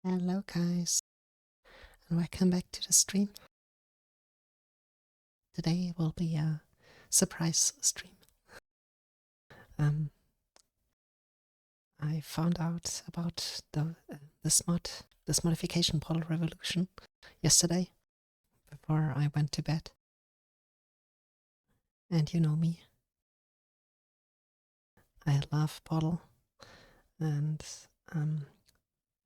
Hello, guys, and welcome back to the stream. Today will be a surprise stream. Um, I found out about this modification Portal Revolution yesterday before I went to bed. And you know me, I love Portal, and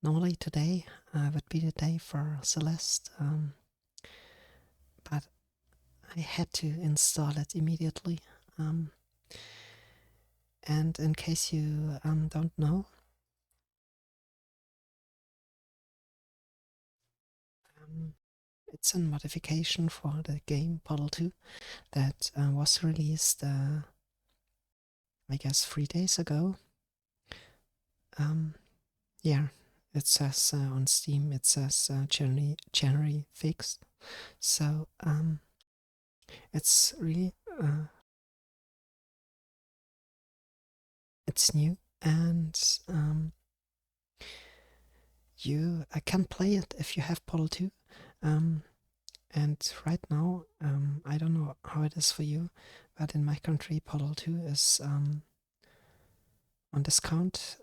normally today would be the day for Celeste, but I had to install it immediately. And in case you don't know, it's a modification for the game Portal 2 that was released, I guess, 3 days ago. Yeah, it says on Steam, it says January fixed. So it's really it's new, and you can play it if you have Portal 2. And right now, I don't know how it is for you, but in my country, Portal 2 is on discount.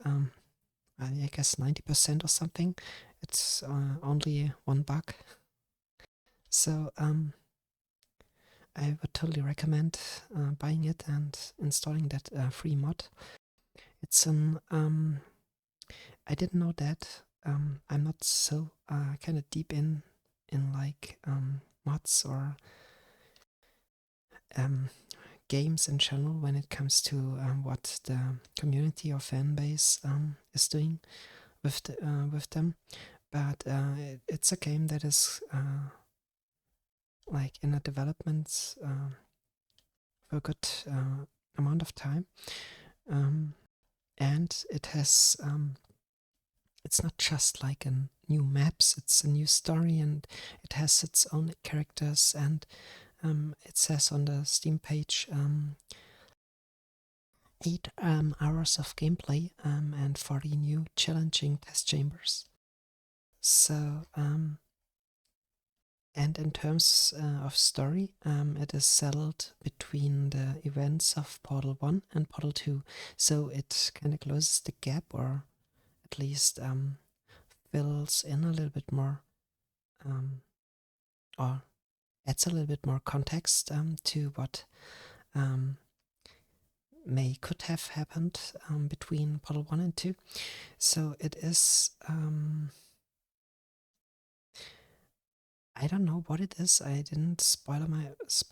I guess 90% or something. It's only $1. So I would totally recommend buying it and installing that free mod. It's an I didn't know that. I'm not so kind of deep in like mods or games in general when it comes to what the community or fan base is doing with them. But it's a game that is like in a development for a good amount of time, and it has it's not just like a new maps, it's a new story, and it has its own characters, and it says on the Steam page 8 hours of gameplay and 40 new challenging test chambers. So and in terms of story, it is settled between the events of Portal 1 and Portal 2. So it kind of closes the gap, or at least fills in a little bit more, or adds a little bit more context to what could have happened between Portal 1 and 2. So it is I don't know what it is. I didn't spoil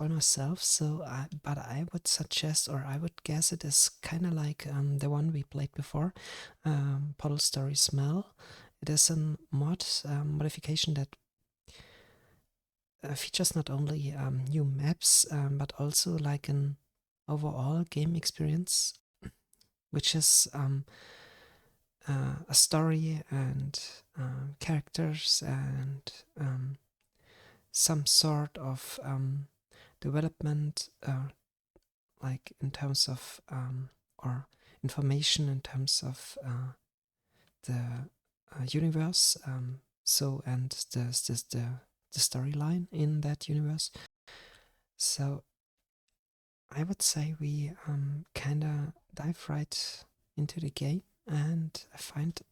myself. So, but I would suggest, or I would guess, it is kind of like the one we played before, Portal Story Smell. It is a modification that features not only new maps, but also like an overall game experience, which is a story and characters and some sort of development, like in terms of or information in terms of the universe. So and the storyline in that universe. So I would say we kind of dive right into the game and find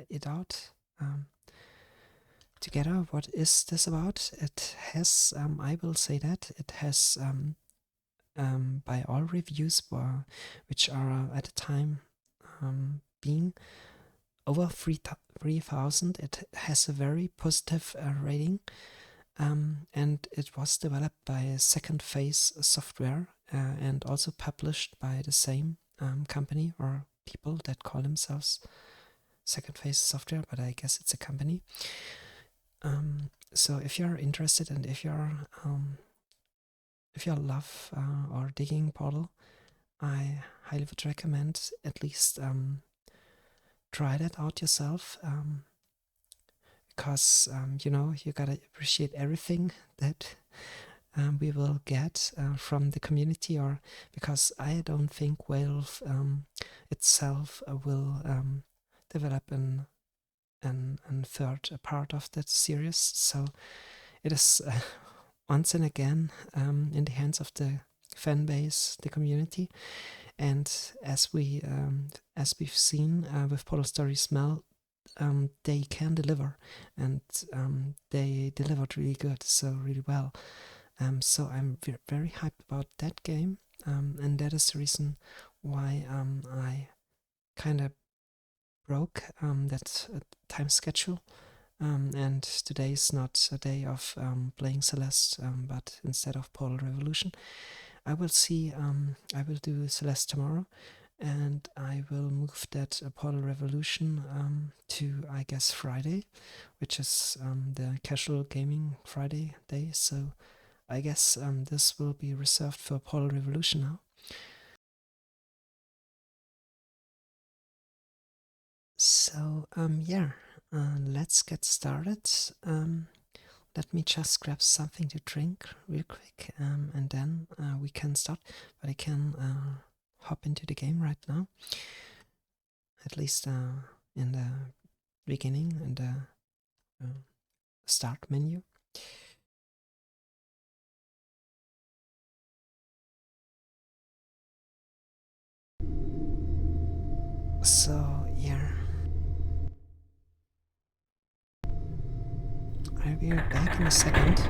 it out together. What is this about? It has, I will say that it has, by all reviews, which are at the time being over 3,000, it has a very positive rating. And it was developed by Second Phase Software and also published by the same company, or people that call themselves Second Phase Software, but I guess it's a company. So if you're interested, and if you love or digging Portal, I highly would recommend at least try that out yourself, because you gotta appreciate everything that we will get from the community, or because I don't think Valve itself will develop an and third part of that series. So it is once and again in the hands of the fan base, the community, and as we've seen with Portal Stories Mel, they can deliver, and they delivered really good, so really well. So I'm very hyped about that game, and that is the reason why I kind of broke that time schedule. And today is not a day of playing Celeste, but instead of Portal Revolution. I will do Celeste tomorrow, and I will move that Portal Revolution to, I guess, Friday, which is the casual gaming Friday day. So I guess this will be reserved for Portal Revolution now. So yeah, let's get started. Let me just grab something to drink real quick, and then we can start. But I can hop into the game right now, at least in the beginning, in the start menu. So yeah, I'll be right back in a second.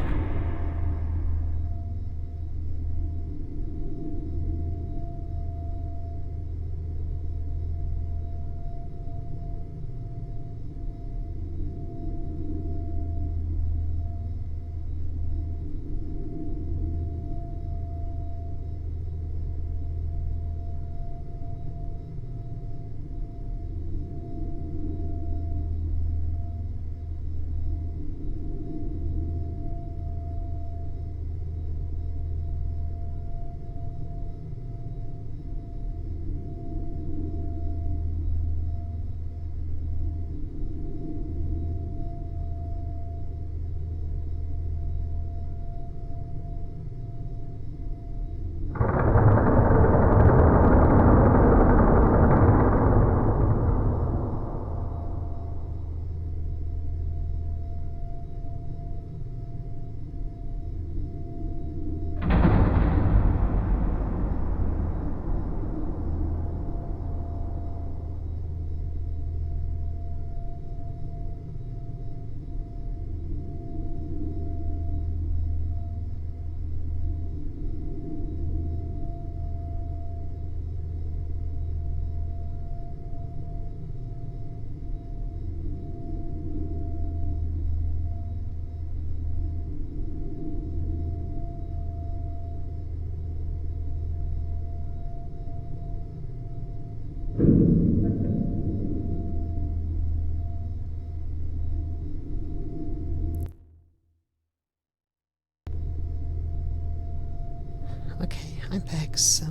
Okay, I'm back, so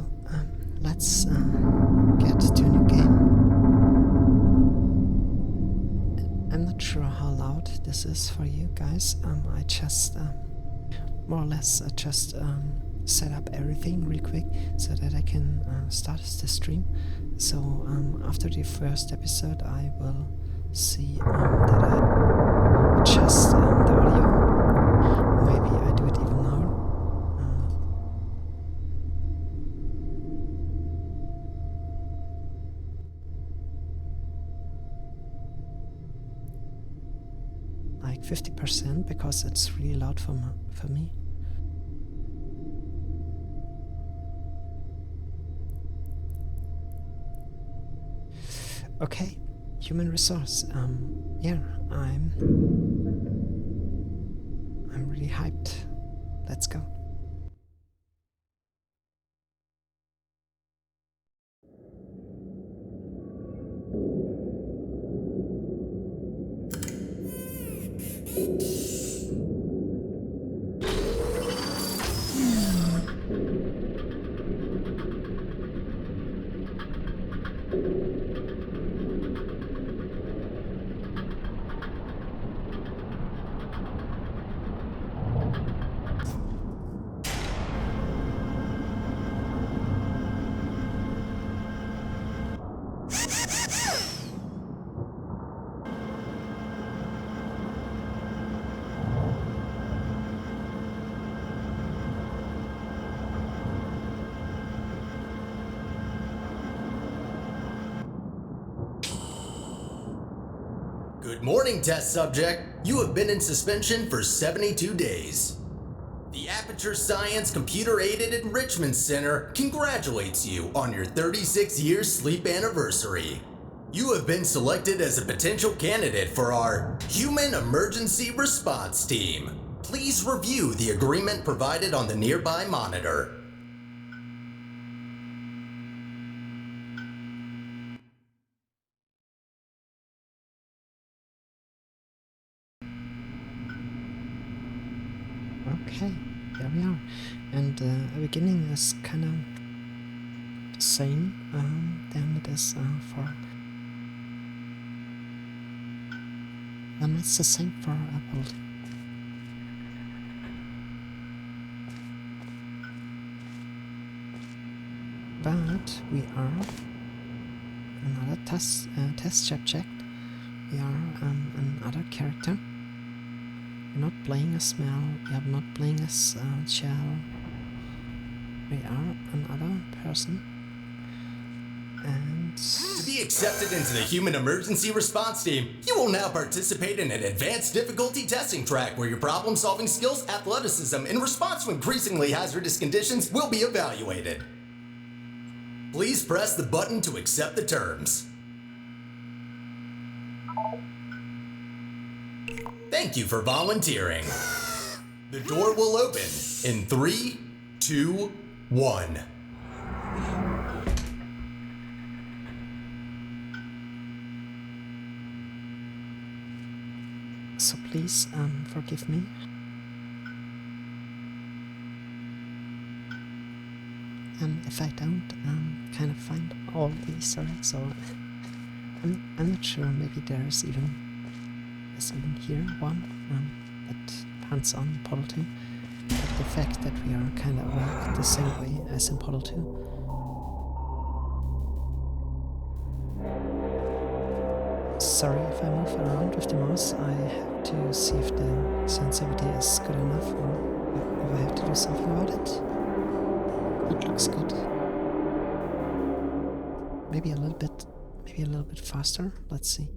let's get to a new game. I'm not sure how loud this is for you guys. I just more or less just set up everything real quick so that I can start the stream. So after the first episode I will see that I adjust the audio. Maybe I do it even now. Like 50% because it's really loud for me. Okay, human resource. Yeah, I'm really hyped. Let's go. Good morning, test subject. You have been in suspension for 72 days. The Aperture Science Computer Aided Enrichment Center congratulates you on your 36-year sleep anniversary. You have been selected as a potential candidate for our Human Emergency Response Team. Please review the agreement provided on the nearby monitor. Okay, there we are. And the beginning is kind of the same than it is for... it's the same for Apple. But we are another test subject. We are another character. We're not playing as Mel, we are not playing as Chell. We are another person. And to be accepted into the Human Emergency Response Team, you will now participate in an advanced difficulty testing track where your problem-solving skills, athleticism, and response to increasingly hazardous conditions will be evaluated. Please press the button to accept the terms. Thank you for volunteering. The door will open in 3, 2, 1. so please forgive me. If I don't kind of find all the Easter eggs, or I'm not sure, maybe there's even here one that hands on Portal 2, but the fact that we are kind of worked the same way as in Portal 2. Sorry if I move around with the mouse, I have to see if the sensitivity is good enough or if I have to do something about it. It looks good. Maybe a little bit faster. Let's see.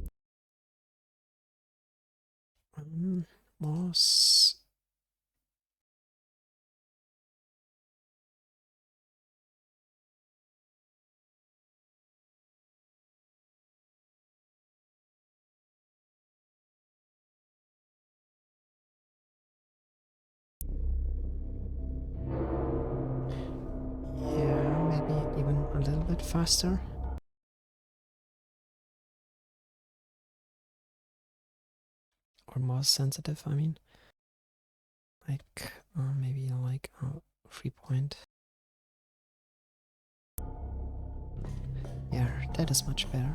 Mouse. Yeah, maybe even a little bit faster. Or more sensitive, I mean. Like, maybe like 3 point. Yeah, that is much better.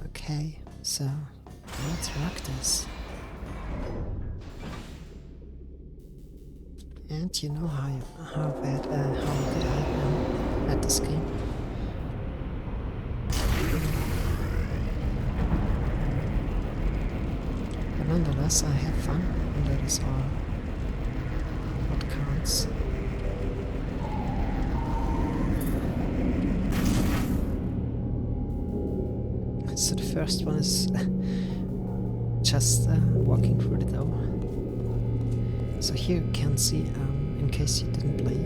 Okay, so let's rock this. And you know how good I am at this game. But nonetheless, I have fun, and that is all what counts. So the first one is just walking through the door. So here you can see, in case you didn't play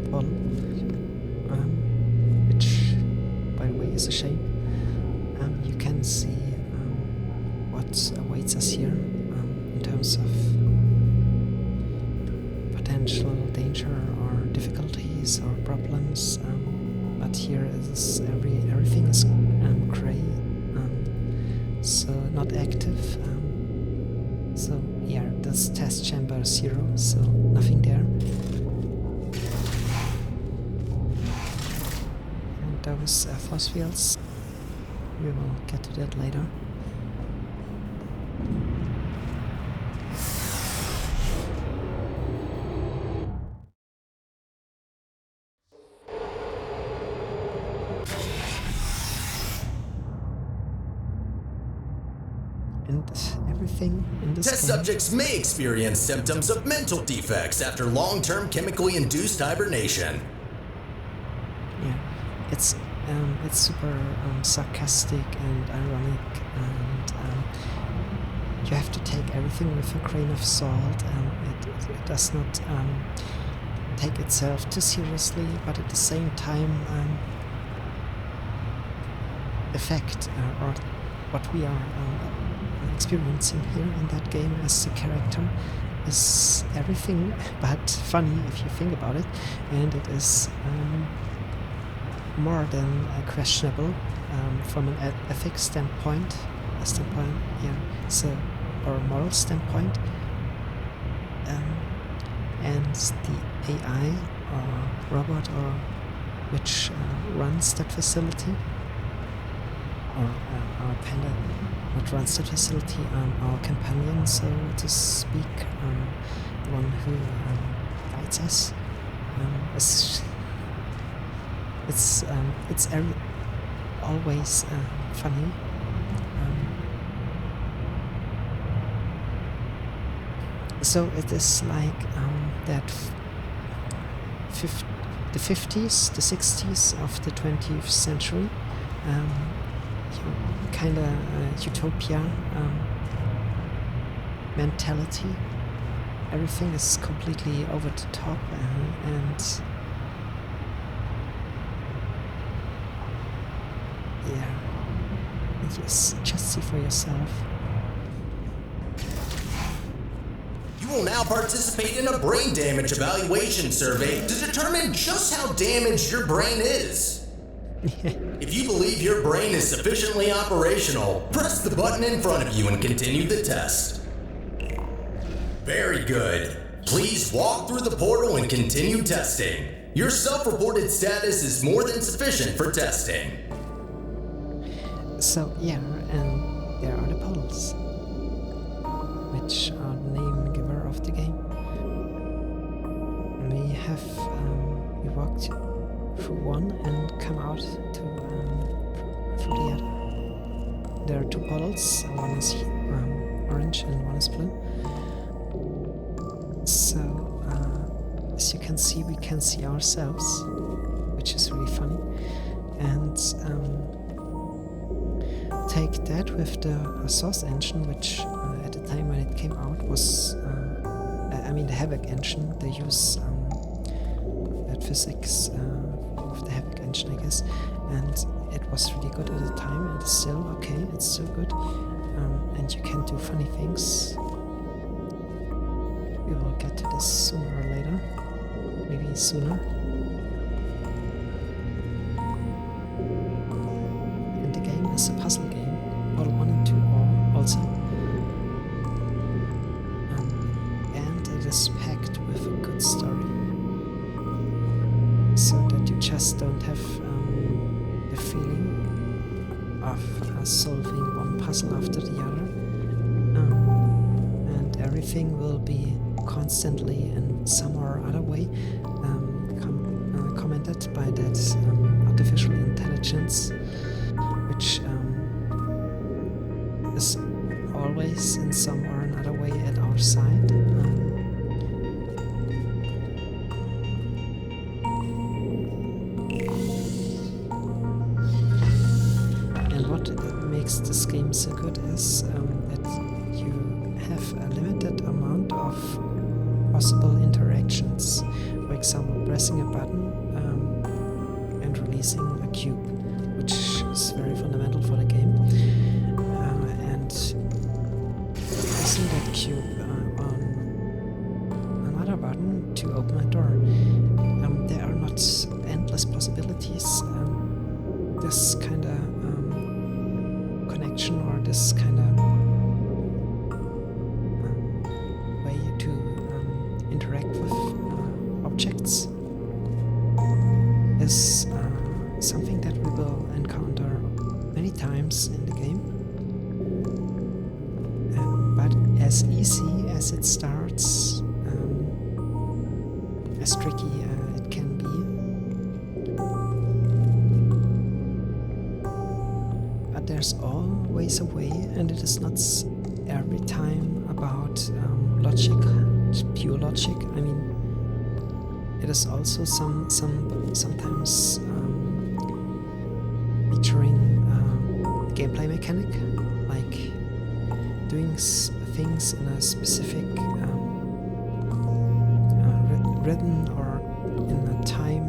Portal, which by the way is a shame, you can see what awaits us here in terms of potential danger or difficulties or problems. But here is everything is gray, so not active. So yeah, this test chamber 0, so nothing there. And those force fields, we will get to that later. And everything in this Test game, subjects may experience symptoms of mental defects after long-term chemically induced hibernation. yeah, it's super sarcastic and ironic, and you have to take everything with a grain of salt. It does not take itself too seriously, but at the same time affect or what we are experiencing here in that game as the character is everything but funny if you think about it, and it is more than questionable from an ethics standpoint, or a moral standpoint, and the AI or robot or which runs that facility, or our panda that runs that facility, our companion, so to speak, the one who guides us. It's always funny. So it is like that the 50s, the 60s of the 20th century, kind of utopia mentality. Everything is completely over the top, and yeah, just see for yourself. You will now participate in a brain damage evaluation survey to determine just how damaged your brain is. If you believe your brain is sufficiently operational, press the button in front of you and continue the test. Very good. Please walk through the portal and continue testing. Your self-reported status is more than sufficient for testing. So yeah, and there are the polls, which are the name giver of the game. We have we walked through one and come out to through the other. There are two portals. One is orange and one is blue. So as you can see, we can see ourselves, which is really funny. And take that with the Source engine, which at the time when it came out was, the Havoc engine. They use that physics of the Havoc engine, I guess, and it was really good at the time, and it's still okay, it's still good, and you can do funny things. We will get to this sooner or later, maybe sooner. And the game is a puzzle game, Portal 1 and 2 are also. And it is packed with a good story, so that you just don't have the feeling of solving one puzzle after the other, and everything will be constantly in some or other way commented by that artificial intelligence, which is always in some or another way at our side. And what makes this game so good is that you have a limited amount of possible interactions. For example, pressing a button and releasing a cube, which is very fundamental for the game. And pressing that cube on another button to open a door. There are not endless possibilities. This kind of connection, or this kind of way to interact with objects is something that we will encounter many times in the game, but as easy as it starts, as tricky it can be. But there's always a way, and it is not every time about logic, pure logic. I mean, it is also sometimes featuring gameplay mechanic, like doing things in a specific rhythm or in a time,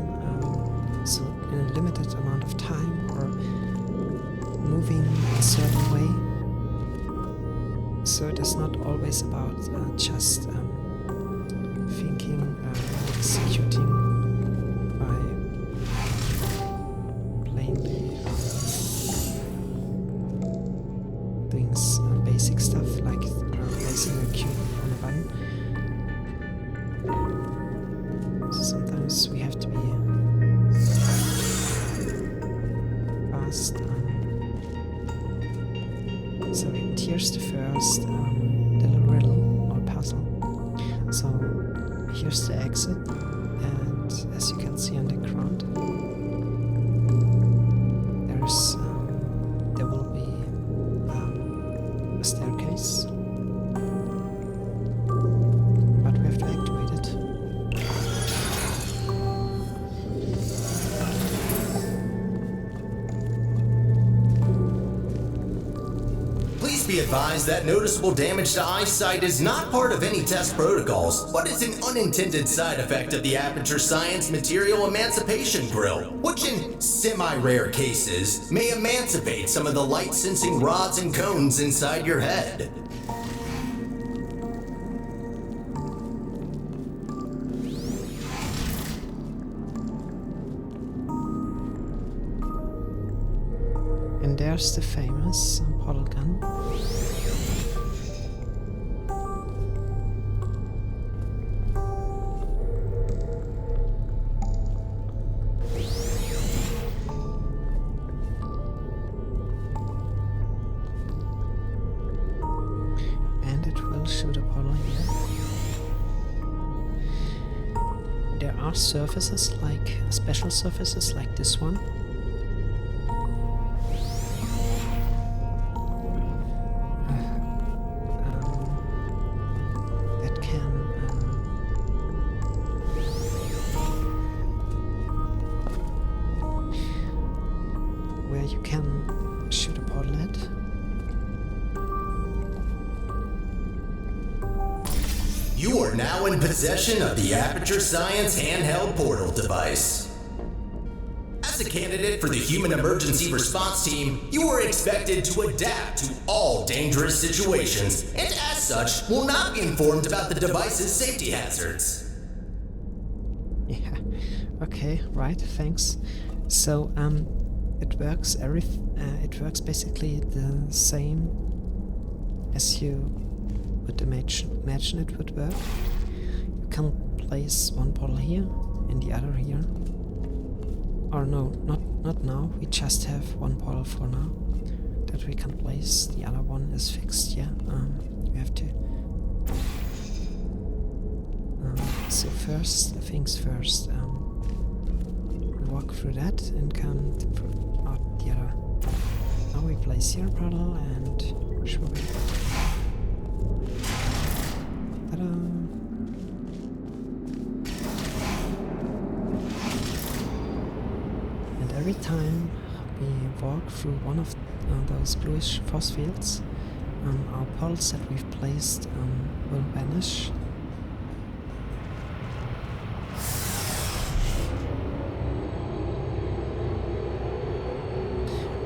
so in a limited amount of time, or moving a certain way. So it is not always about just thinking, executing by plainly doing basic stuff like placing a cube on a button. So sometimes we have to be fast. So here's the first little riddle or puzzle. So here's the exit, and as you can see on the ground, there will be a staircase, but we have to activate it. Please be advised that noticeable damage to eyesight is not part of any test protocols, but is an unintended side effect of the Aperture Science Material Emancipation Grill, which in semi-rare cases may emancipate some of the light-sensing rods and cones inside your head. And there's the famous portal gun. And it will shoot a portal here. There are surfaces, like special surfaces like this one. Where you can shoot a portal at. You are now in possession of the Aperture Science handheld portal device. As a candidate for the Human Emergency Response Team, you are expected to adapt to all dangerous situations, and as such, will not be informed about the device's safety hazards. Yeah. Okay. Right. Thanks. So it works it works basically the same as you would imagine it would work. You can place one portal here and the other here. Or no, not now. We just have one portal for now that we can place. The other one is fixed. Yeah. We have to. So first things first. Walk through that and come out the other. Now we place here portal and show it. Ta-da! And every time we walk through one of those bluish force fields, our portals that we've placed will vanish.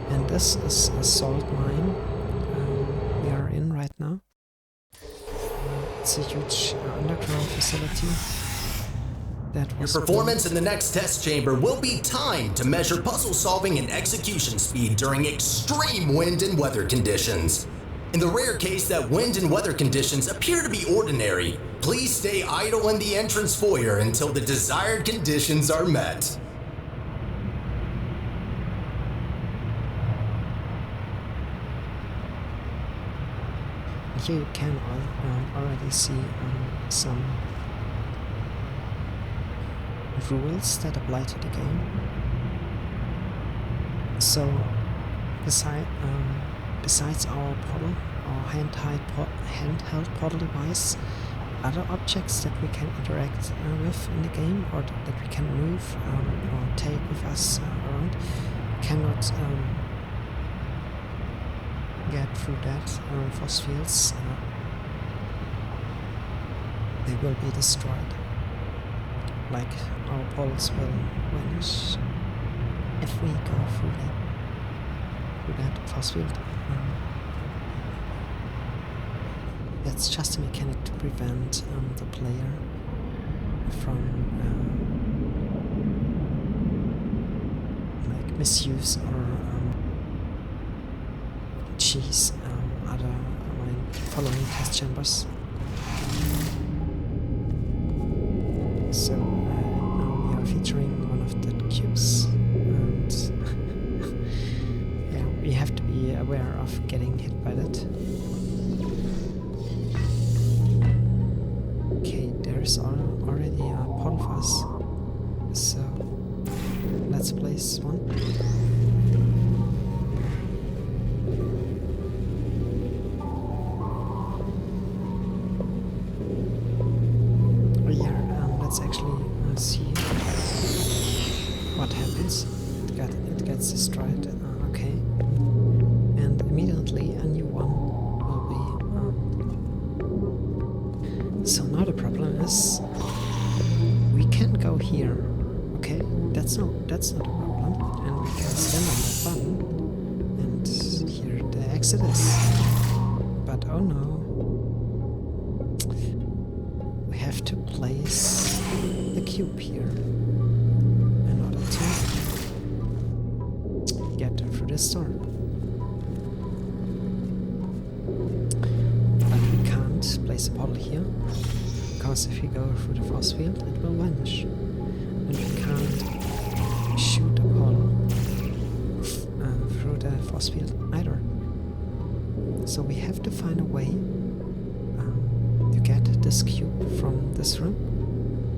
And this is a salt mine we are in right now. It's a huge underground facility that was Your performance built. in the next test chamber will be timed to measure puzzle solving and execution speed during extreme wind and weather conditions. In the rare case that wind and weather conditions appear to be ordinary, please stay idle in the entrance foyer until the desired conditions are met. Here you can already see some rules that apply to the game. So, besides our portal, our handheld portal device, other objects that we can interact with in the game, or that we can move or take with us around, cannot get through that force fields, they will be destroyed. Like our poles will vanish if we go through that force field. That's just a mechanic to prevent the player from like misuse or cheese other following test chambers. So now we are featuring one of the cubes, and yeah, we have to be aware of getting hit by that. Okay, there's already a portal for us, so let's place one. Let's actually see what happens. It gets destroyed. Okay, and immediately a new one will be. So now the problem is we can go here. Okay, that's not a problem, and we can stand on that button, and here the exit is. But oh no. Have to place the cube here in order to get through this door. But we can't place a portal here, because if we go through the force field, it will vanish. And we can't shoot a portal through the force field either. So we have to find a way to get this cube from this room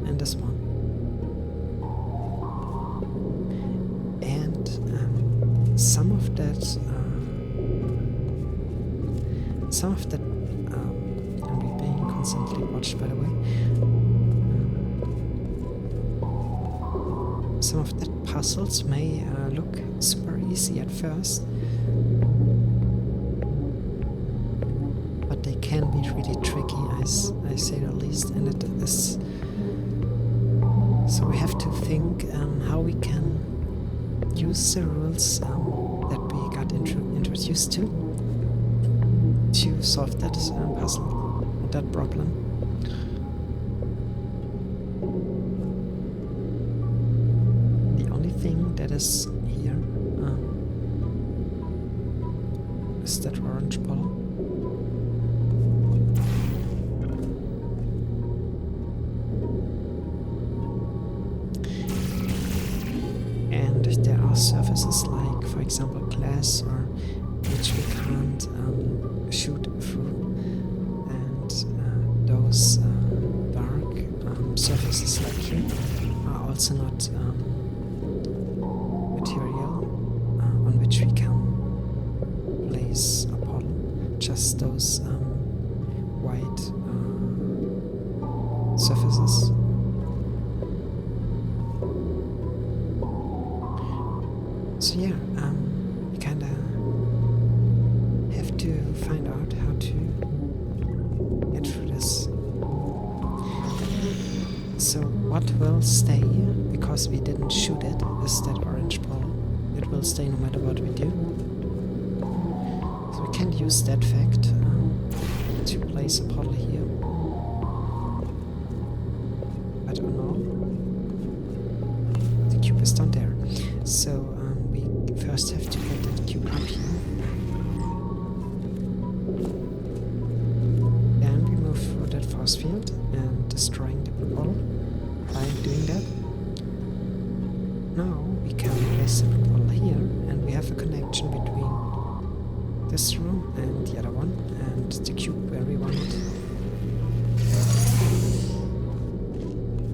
and this one. And some of that, and we're being constantly watched, by the way. Some of that puzzles may look super easy at first, but they can be really tricky, I say the least, and it is. So we have to think how we can use the rules that we got introduced to solve that puzzle, that problem. The only thing that is here is that orange ball. And there are surfaces like, for example, glass, or which we can't shoot through, and those dark surfaces like here are also not material on which we can place a portal, just those white surfaces. So yeah, we kinda have to find out how to get through this. So what will stay, because we didn't shoot it, is that orange ball. It will stay no matter what we do. So we can use that fact to place a portal here. But oh no, the cube is down there. So we first have to get that cube up here. Then we move through that force field and destroying the portal. By doing that, now we can place the portal here, and we have a connection between this room and the other one, and the cube where we want it.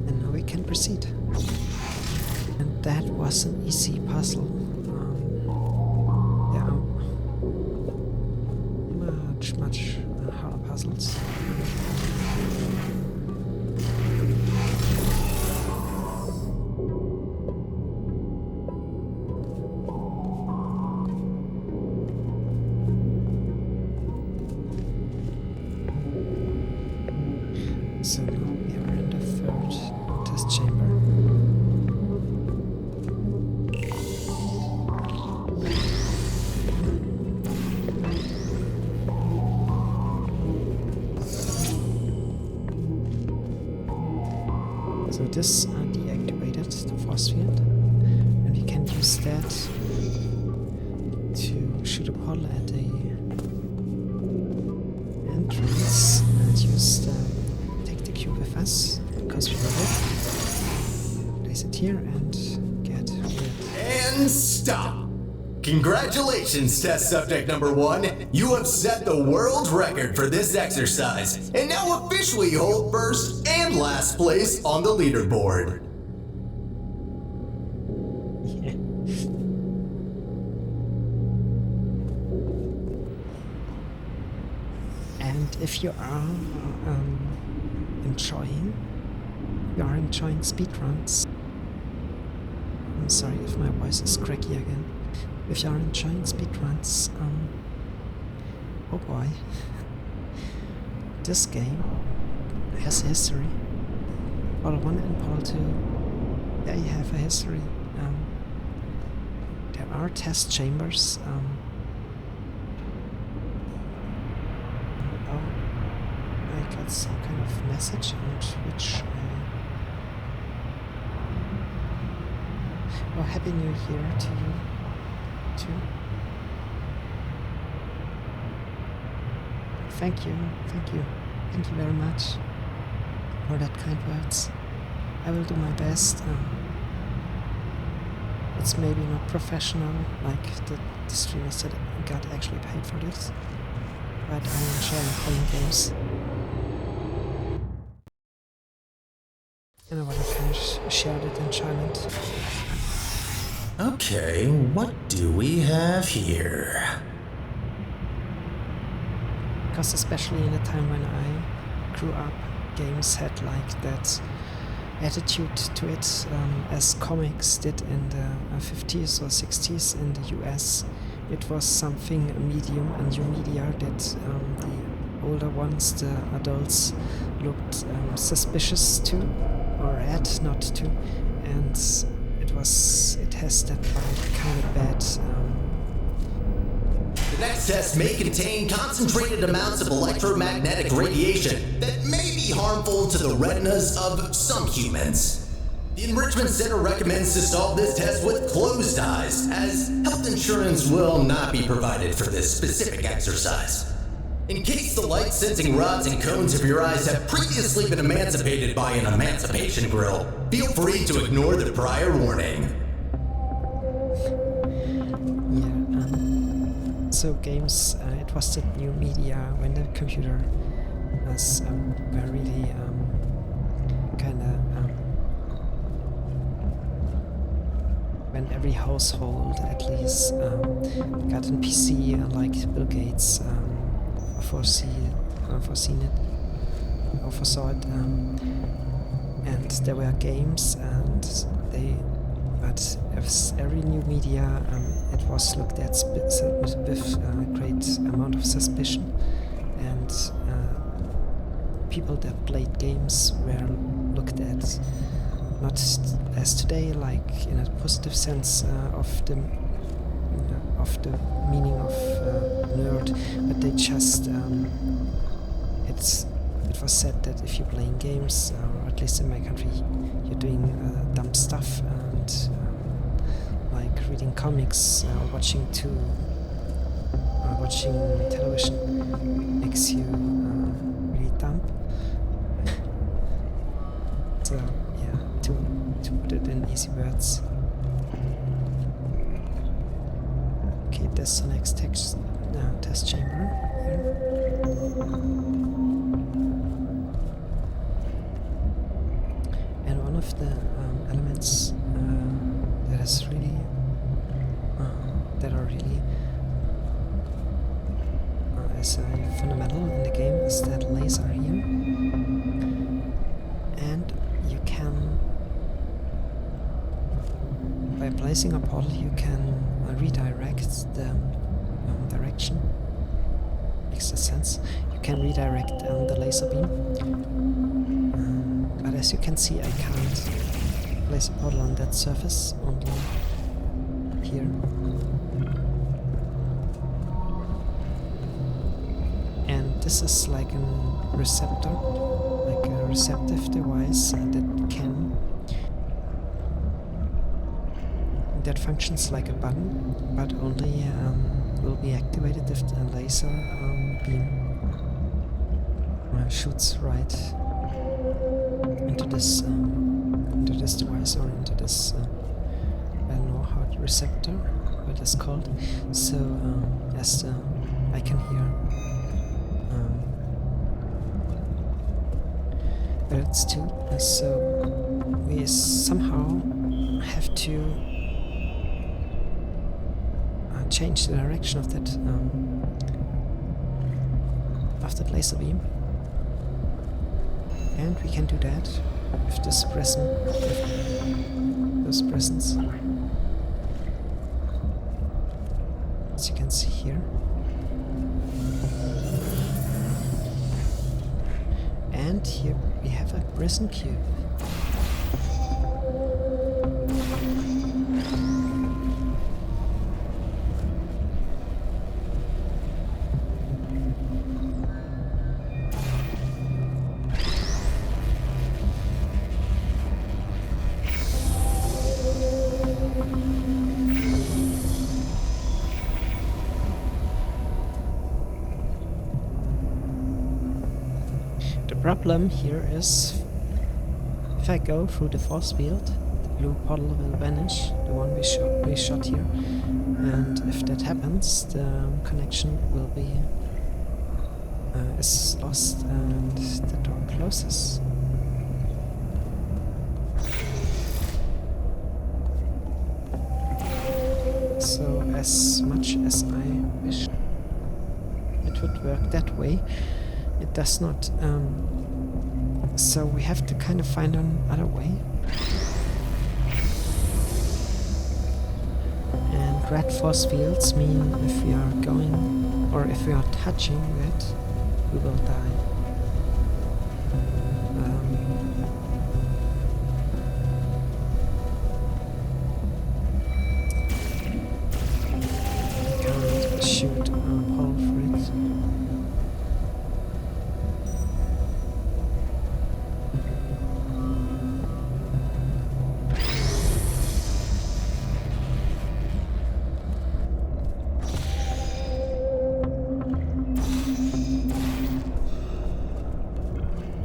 And now we can proceed. And that was an easy puzzle. There are much harder puzzles. this deactivated, the force field, and we can use that to shoot a portal at the entrance and take the cube with us, because we love it. Place it here and get rid. And stop! Congratulations, test subject number 1. You have set the world record for this exercise, and now officially hold first and last place on the leaderboard. Yeah. And if you are enjoying speedruns, I'm sorry if my voice is cracky again. If you are enjoying speedruns, oh boy, this game has a history. Portal 1 and Portal 2, they have a history. There are test chambers. Oh, I got some kind of message on Twitch. Oh, Happy New Year to you too. Thank you very much for that kind words. I will do my best. It's maybe not professional like the streamers that got actually paid for this, but I enjoy playing games. And I want to share that enjoyment. Okay, what do we have here? Because especially in a time when I grew up, games had like that attitude to it, as comics did in the 50s or 60s in the US. It was something, a medium, a new media that the older ones, the adults, looked suspicious to, or had not to, and it has that like kind of bad. The next test may contain concentrated amounts of electromagnetic radiation that may be harmful to the retinas of some humans. The Enrichment Center recommends to solve this test with closed eyes, as health insurance will not be provided for this specific exercise. In case the light-sensing rods and cones of your eyes have previously been emancipated by an emancipation grill, feel free to ignore the prior warning. Yeah, so games, it was the new media when the computer was were really kind of when every household at least got a PC, like Bill Gates oversaw it, and there were games, and but as every new media, it was looked at with a great amount of suspicion, and people that played games were looked at not as today, like in a positive sense of the meaning of nerd, but they just it was said that if you're playing games, or at least in my country, you're doing dumb stuff, and like reading comics, watching television makes you really dumb. So yeah, to put it in easy words. Okay, that's the next test chamber here. And one of the elements that are really is fundamental in the game is that laser here, and you can, by placing a portal, you can redirect the direction. Makes sense. You can redirect the laser beam, but as you can see, I can't place a portal on that surface, only here. And this is like a receptor, like a receptive device that can that functions like a button, but only will be activated if the laser beam shoots right into this device, or into this I don't know how the receptor, what it's called. So as I can hear birds too, so we somehow have to change the direction of that laser beam, and we can do that with this prism, with those prisms, as you can see here. And here we have a prism cube. The problem here is, if I go through the force field, the blue puddle will vanish, the one we shot here, and if that happens, the connection will be is lost and the door closes. So as much as I wish it would work that way, it does not. So we have to kind of find another way. And red force fields mean if we are going, or if we are touching it, we will die. We can't shoot a hole for it.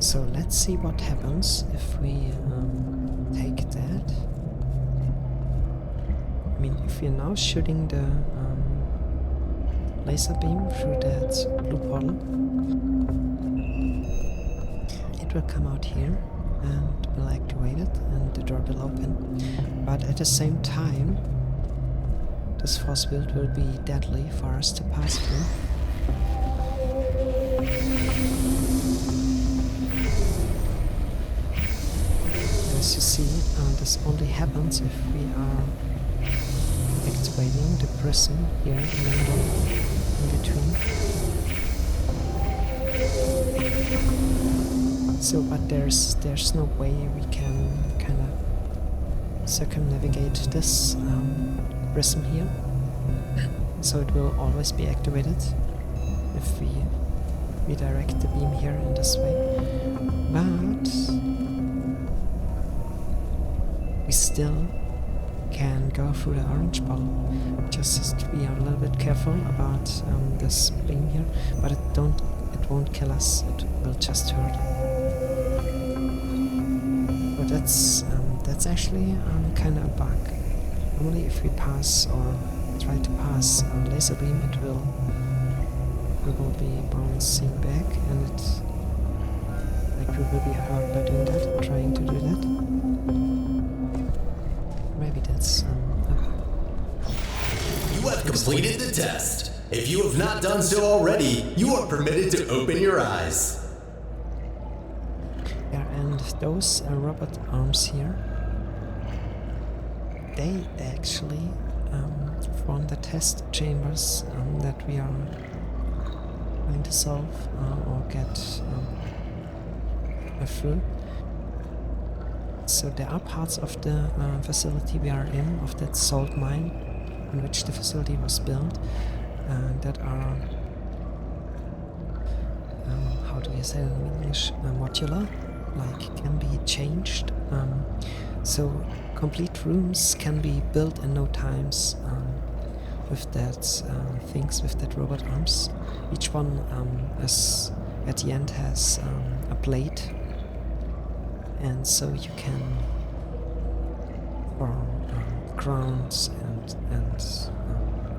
So let's see what happens if we take that. I mean, if we're now shooting the laser beam through that blue portal, it will come out here and will activate it, and the door will open. But at the same time, this force field will be deadly for us to pass through. As you see, this only happens if we are activating the prism here in the middle, in between. So, but there's no way we can kind of circumnavigate this prism here. So it will always be activated if we redirect the beam here in this way. But we still can go through the orange ball. Just be a little bit careful about this beam here, but it won't kill us. It will just hurt. But that's actually kind of a bug. Normally, if we pass or try to pass a laser beam, we will be bouncing back, and we will be hurt by doing that, trying to do that. Maybe that's You have completed the test. If you have not done so already, you are permitted to open your eyes. Yeah, and those robot arms here, they actually form the test chambers that we are going to solve or get through. So there are parts of the facility we are in, of that salt mine in which the facility was built, that are, how do you say it in English, modular, like can be changed. So complete rooms can be built in no times with that things, with that robot arms. Each one is at the end has a blade, and so you can form grounds and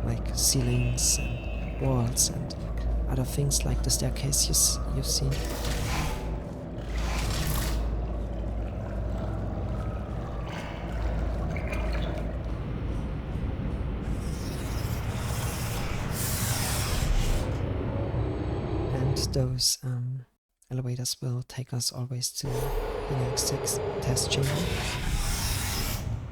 like ceilings and walls and other things like the staircase you've seen. And those elevators will take us always to the next test chamber.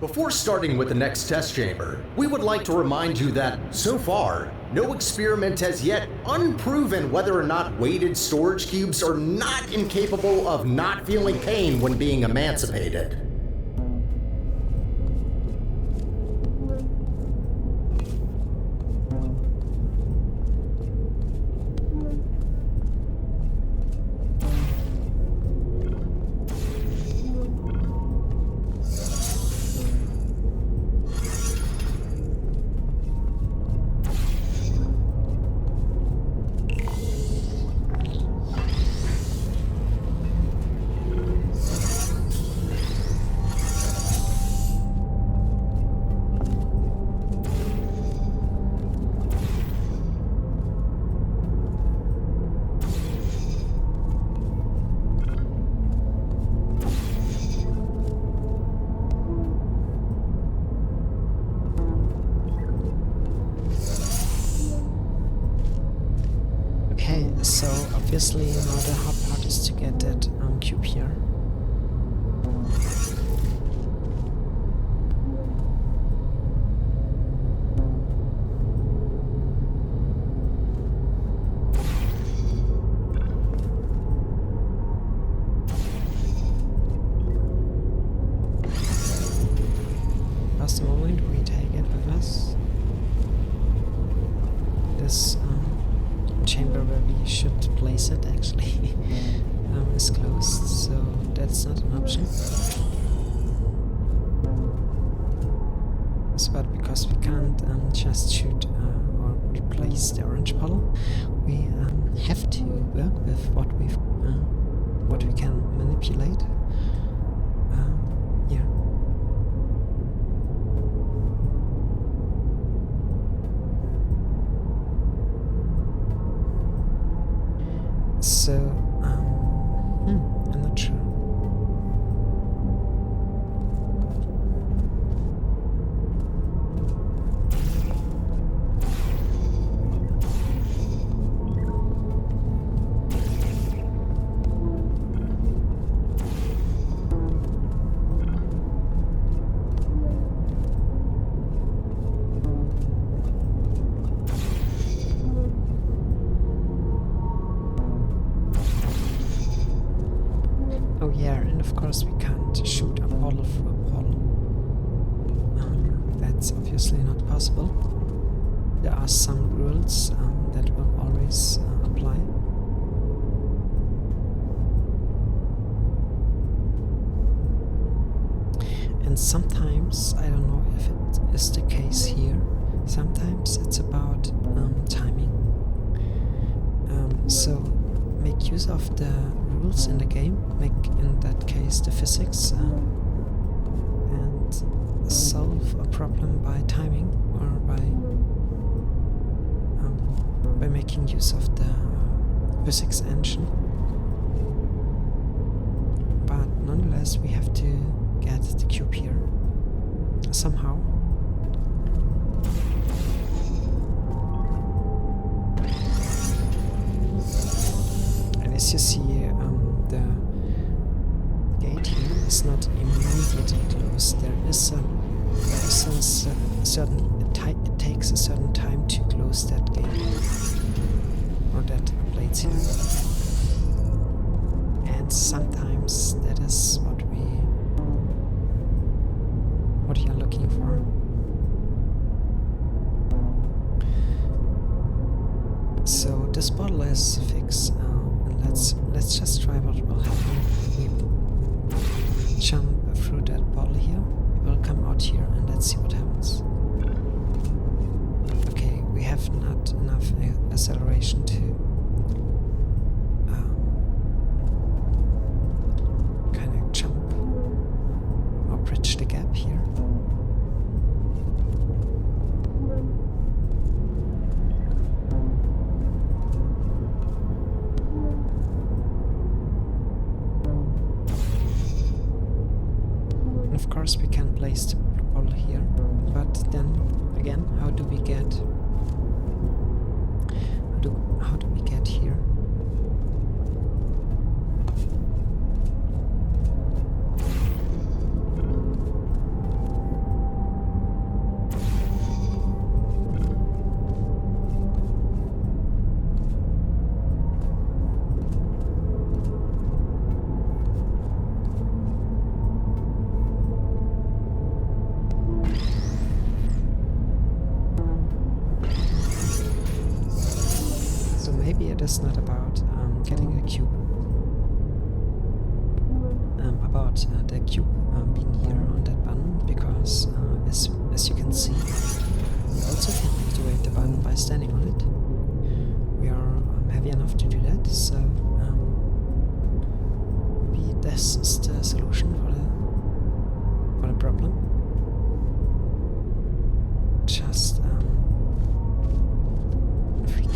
Before starting with the next test chamber, we would like to remind you that, so far, no experiment has yet unproven whether or not weighted storage cubes are not incapable of not feeling pain when being emancipated. So obviously now the hard part is to get that cube here. Last moment we take it with us. This chamber where we should place it actually is closed, so that's not an option. But because we can't just shoot or replace the orange bottle, we have to work with what we can manipulate. Yeah. So, I'm not sure. Oh yeah, and of course we can't shoot a bottle through a bottle. That's obviously not possible. There are some rules that will always apply. And sometimes, I don't know if it is the case here, sometimes it's about timing. So make use of the rules in the game, make in that case the physics, and solve a problem by timing or by making use of the physics engine. But nonetheless we have to get the cube here somehow. As you see, the gate here is not immediately closed. There is a certain it takes a certain time to close that gate or that plate here, and sometimes that is what you are looking for. So this bottle is fixed. Let's just try what will happen. We jump through that bottle here. We will I'll come out here and let's see what happens. Okay, we have not enough acceleration to kind of jump or bridge the gap here. Of course we can place the blue bottle here, but then again, how do we get here? Maybe it is not about getting a cube, about the cube being here on that button, because as you can see, we also can activate the button by standing on it. We are heavy enough to do that, so maybe this is the solution for the problem. Just if we can.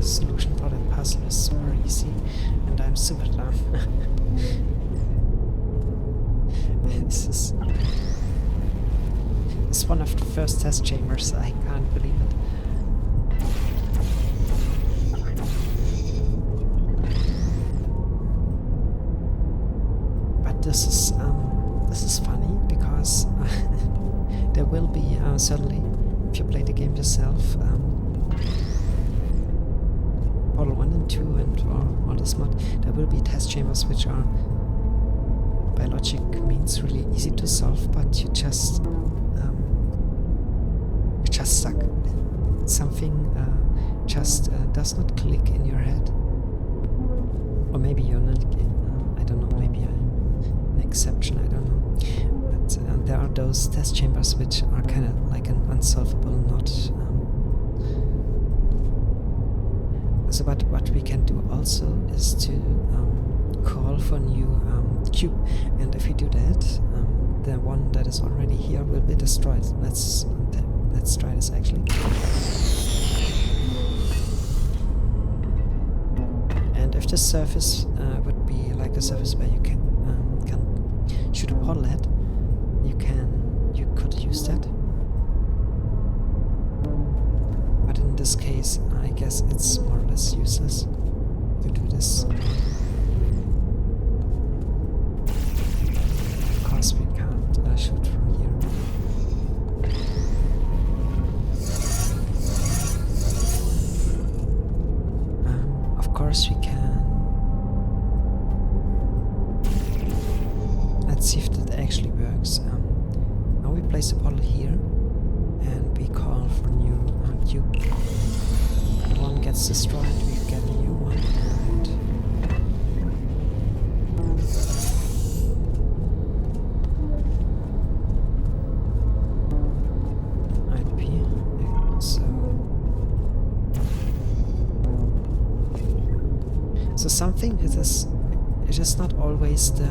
Solution for that puzzle is super easy, and I'm super dumb. This is one of the first test chambers. I can't believe it. But this is funny because there will be certainly, if you play the game yourself, Portal 1 and 2 and all this mod, there will be test chambers which are by logic means really easy to solve, but you're just stuck. Something just does not click in your head. Or maybe you're not, I don't know, maybe I'm an exception, I don't know. But there are those test chambers which are kind of like an unsolvable knot. So what we can do also is to call for new cube, and if we do that, the one that is already here will be destroyed. Let's try this actually. And if the surface would be like the surface where you can shoot a portal at, you could use that. But in this case, I guess it's more or less useless to do this. Because we can't shoot from here. course we can. Let's see if that actually works. Now we place a bottle here, and we call for new cube. One gets destroyed, we get a new one, and so something it is not always the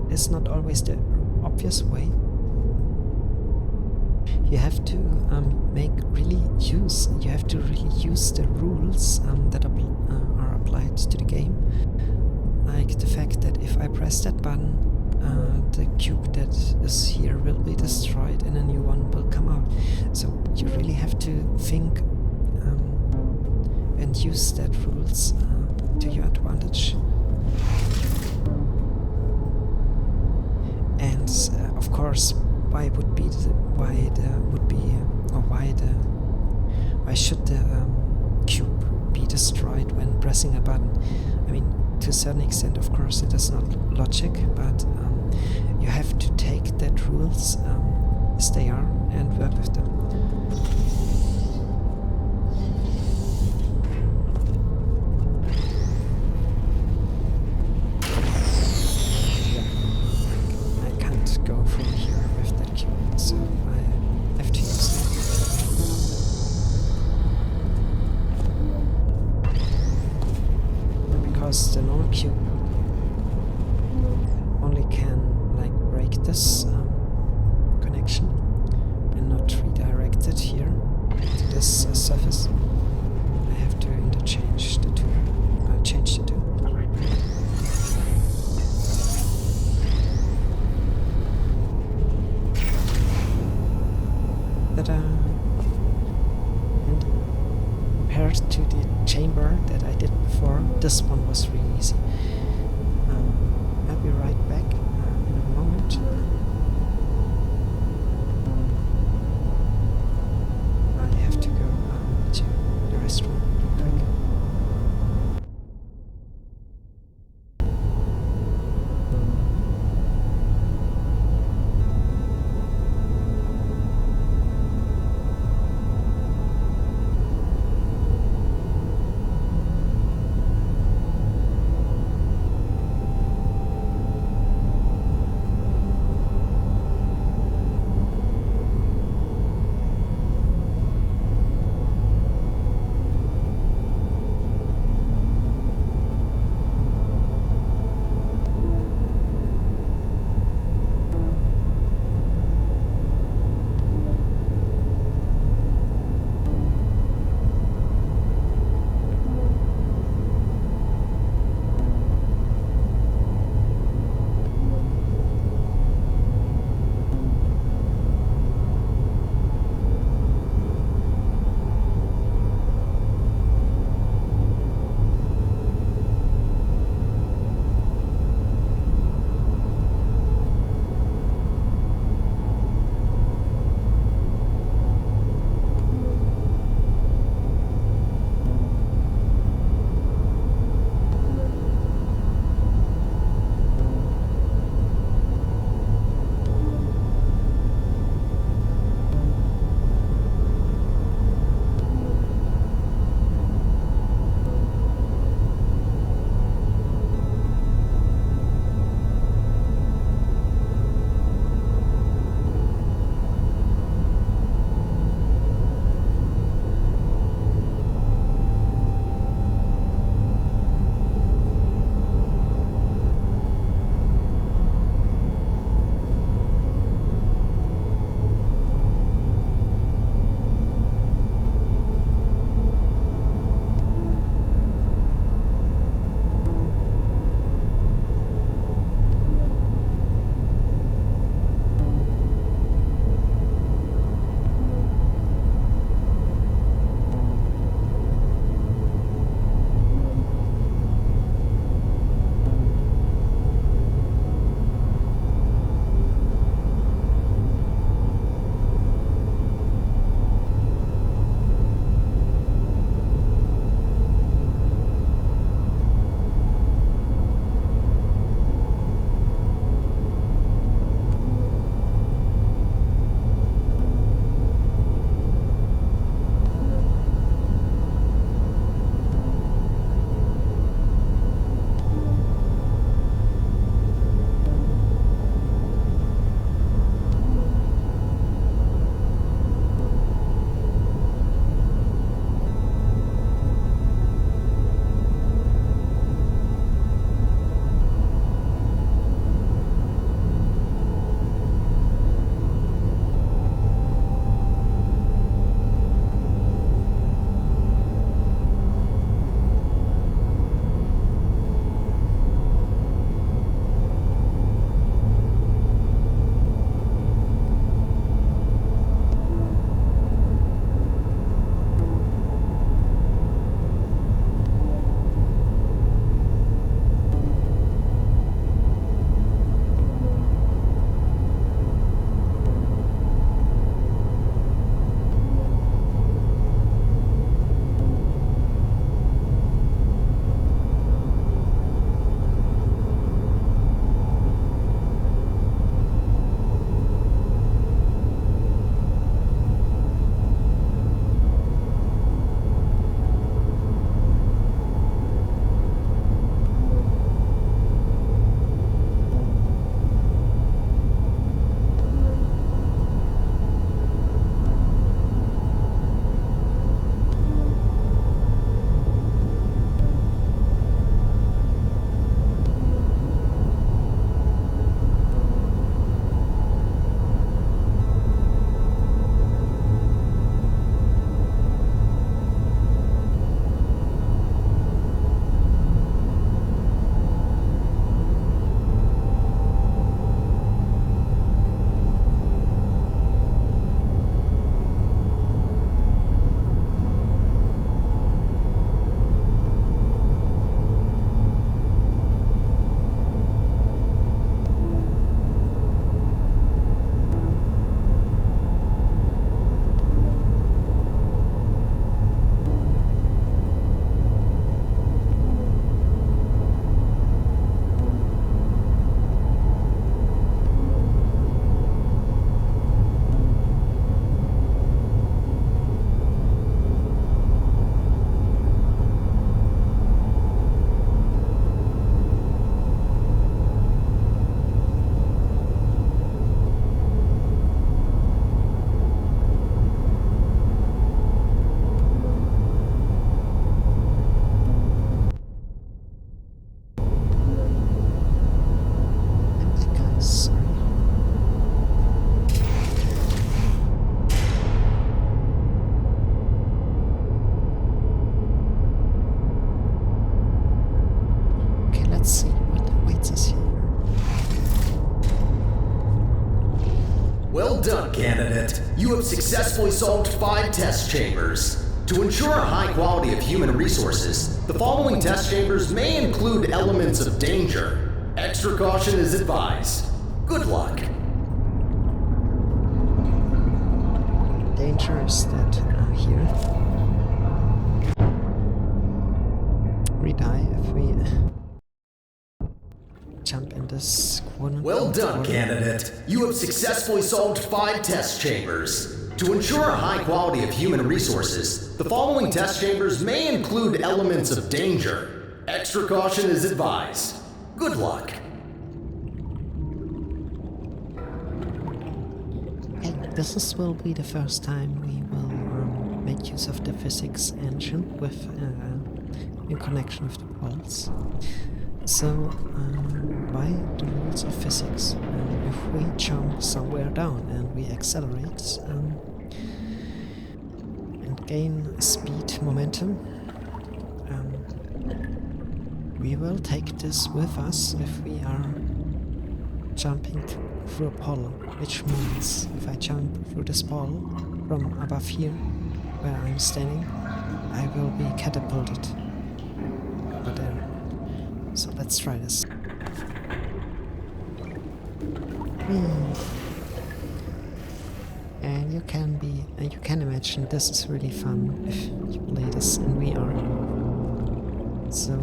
it's not always the obvious way. You have to you have to really use the rules that are applied to the game, like the fact that if I press that button, the cube that is here will be destroyed and a new one will come out. So you really have to think and use that rules to your advantage. And of course, why should the cube be destroyed when pressing a button? I mean, to a certain extent, of course, it is not logic, but you have to take that rules as they are and work with them. Go from here with that cube, so I have to use that. And because the normal cube only can like break this connection and not redirect it here to this surface, I have to interchange the two, change the two. And compared to the chamber that I did before, this one was really easy. I'll be right back in a moment. I have to go to the restroom real quick. Let's see what awaits us here. Well done, candidate. You have successfully solved 5 test chambers. To ensure a high quality of human resources, the following test chambers may include elements of danger. Extra caution is advised. Good luck. Danger is that here. We die if we jump in this corner. Well done, candidate. You have successfully solved 5 test chambers. To ensure a high quality of human resources, the following test chambers may include elements of danger. Extra caution is advised. Good luck. Okay, will be the first time we will make use of the physics engine with in connection with the pulse. So, by the rules of physics, if we jump somewhere down and we accelerate and gain speed momentum, we will take this with us if we are jumping through a pole, which means if I jump through this pole from above here, where I'm standing, I will be catapulted over there. So let's try this. And you can imagine this is really fun if you play this in VR. So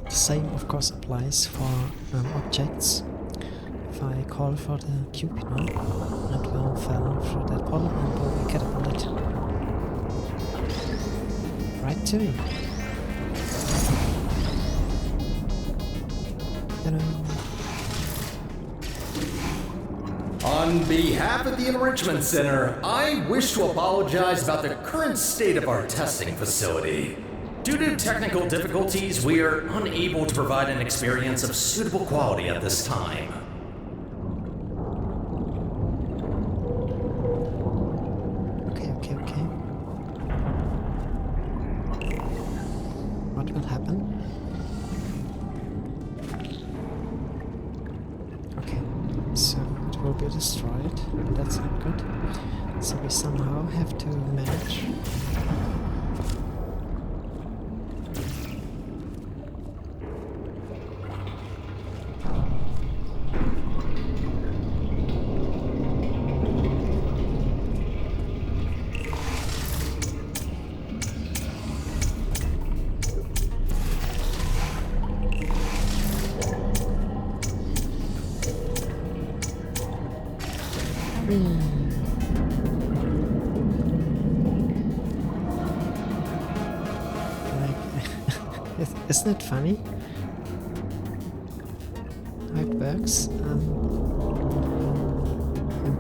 the same of course applies for objects. If I call for the cube now, it will fall through that pole and will be catapulted right to me. On behalf of the Enrichment Center, I wish to apologize about the current state of our testing facility. Due to technical difficulties, we are unable to provide an experience of suitable quality at this time. Okay. What will happen? So it will be destroyed. That's not good. So we somehow have to manage. Isn't it funny how it works? And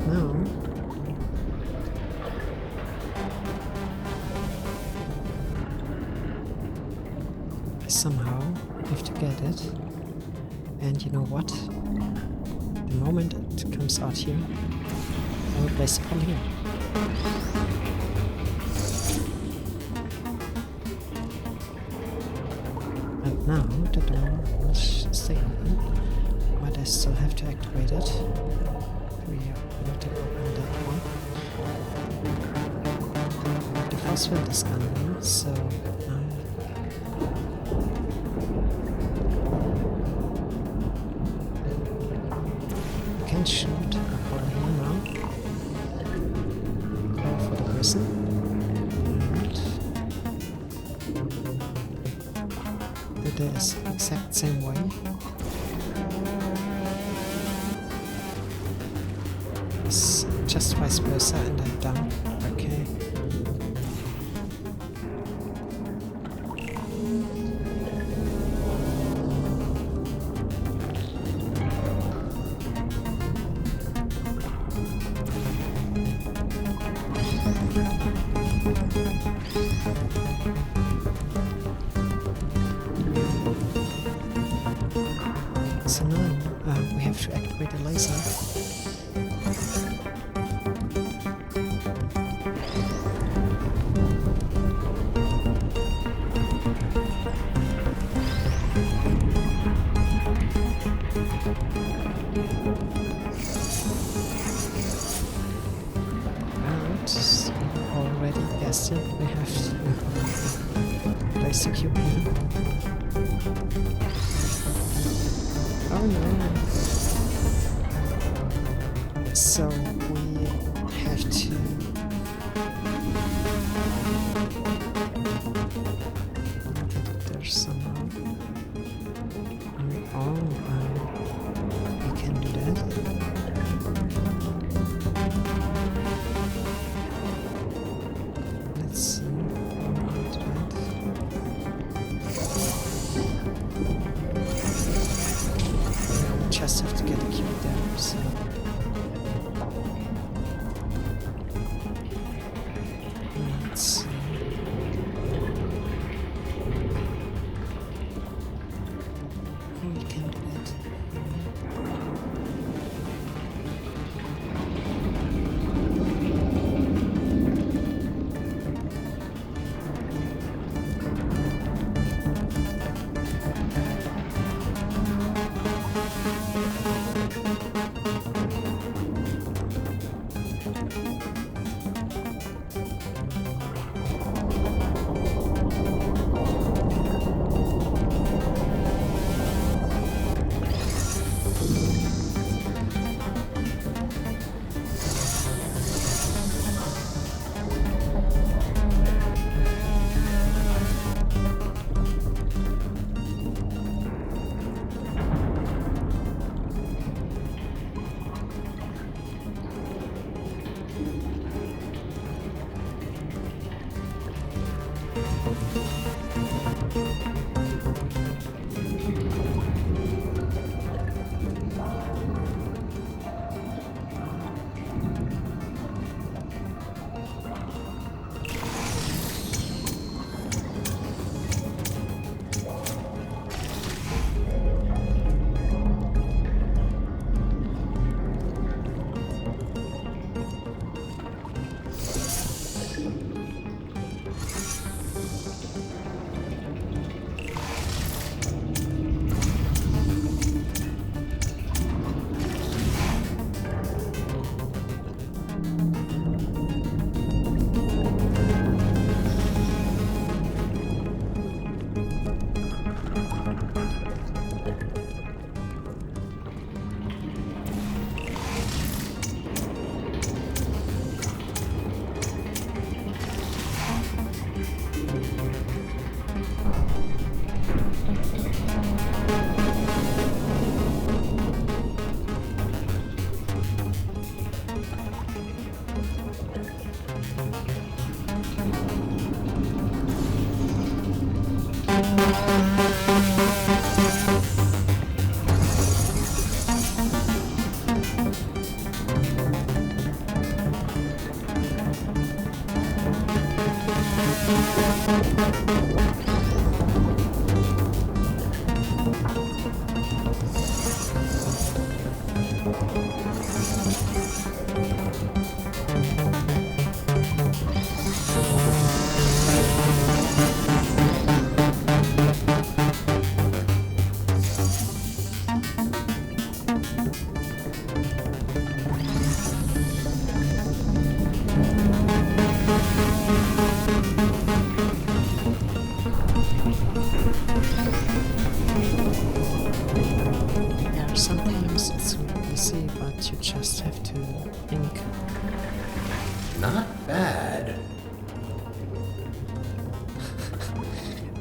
now I somehow have to get it, and you know what? The moment it comes out here, I will place it on here. And now the door will stay open, but I still have to activate it. We have to open that one. The force field is gone, so we can shoot a hole here now. Go for the person. The exact same way. It's just vice versa, and I'm done. Okay. So now we have to activate the laser. Bastion, we have to place the cube here. Oh no! So we have to get it there somehow. We can do that. Let's see how we do that. We just have to get the cube there, so. Let's see. We can do that. Sometimes it's really easy, but you just have to think. Not bad.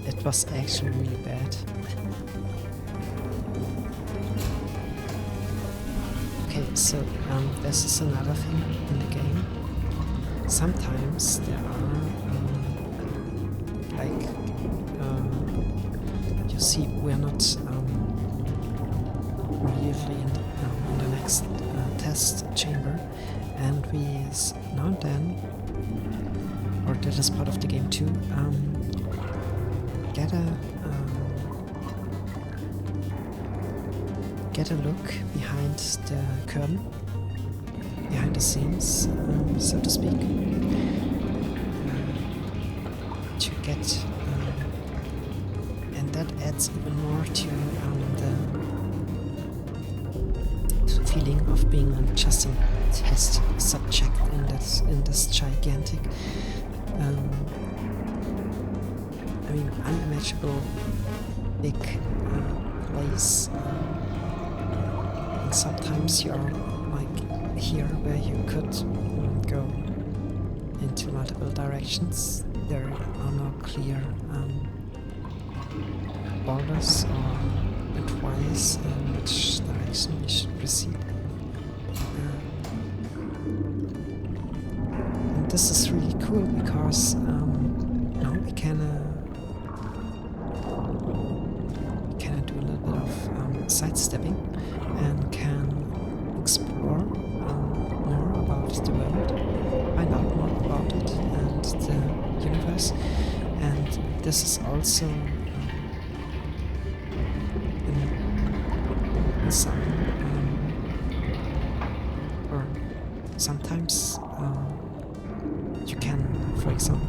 It was actually really bad. Okay, so this is another thing in the game. Sometimes there are you see, we're not really in the next test chamber, and we now and then, or that is part of the game too, get a look behind the curtain, behind the scenes, so to speak, to get, and that adds even more to the feeling of being just a test subject in this gigantic I mean, unimaginable big place. And sometimes you are like here where you could go into multiple directions. There are no clear borders or advice in which direction you should proceed. And this is really cool because now we can do a little bit of sidestepping and can explore more about the world, find out more about it and the universe. And this is also in some or sometimes you can, for example,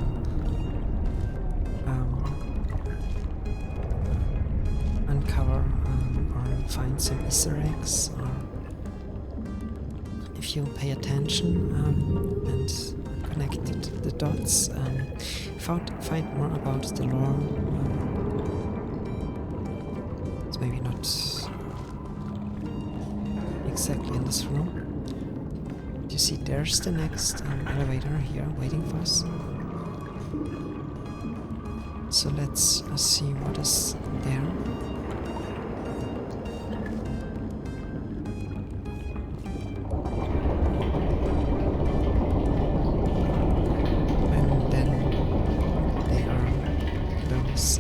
uncover or find some Easter eggs, or if you pay attention and connect the dots, find more about the lore. It's maybe not exactly in this room. You see, there's the next elevator here waiting for us. So let's see what is there. And then they are those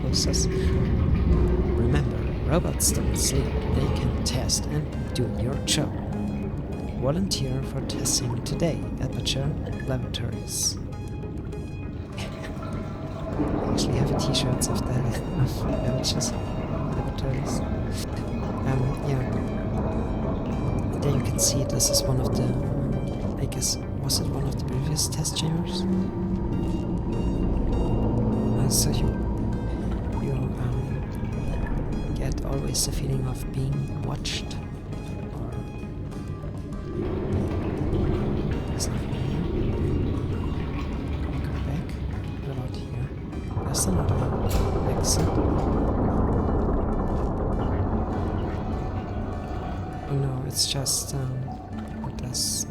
closest. Remember, robots don't sleep. They can test and do your job. Volunteer for testing today at Aperture Laboratories. I actually have t-shirts of Aperture Laboratories. Yeah. There you can see this is one of the, I guess, was it one of the previous test chambers? So you get always the feeling of being watched. There's nothing here. Go back. What about here? There's another exit. Oh no, it's just it gives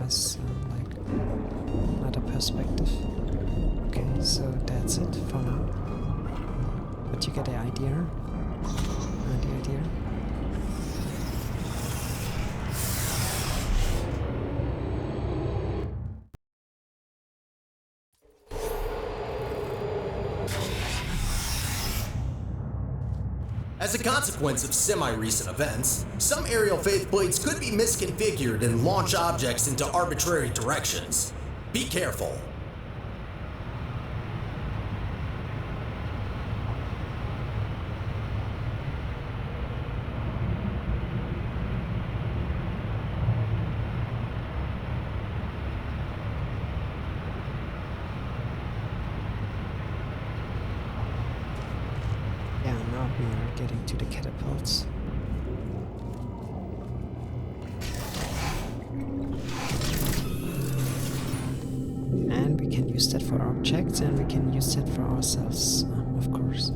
us like another perspective. Okay, so that's it for now. But you get the idea. As a consequence of semi-recent events, some aerial faithplates could be misconfigured and launch objects into arbitrary directions. Be careful. Now we are getting to the catapults. And we can use that for objects, and we can use that for ourselves, of course.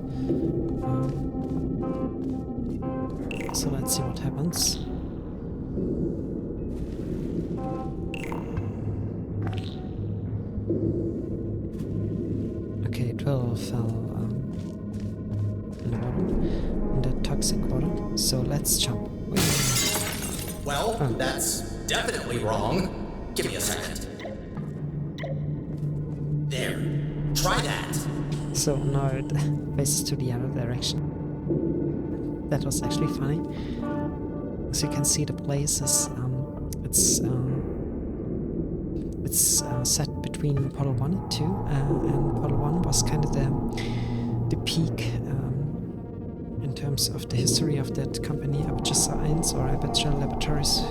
So let's see what happens. Okay, 12 fell in the toxic water, so let's jump. Well, that's definitely wrong. Give me a second. There. Try that. So now it faces to the other direction. That was actually funny. So you can see the place is it's set between Portal 1 and 2, and Portal 1 was kind of the peak in terms of the history of that company, Aperture Science or Aperture Laboratories,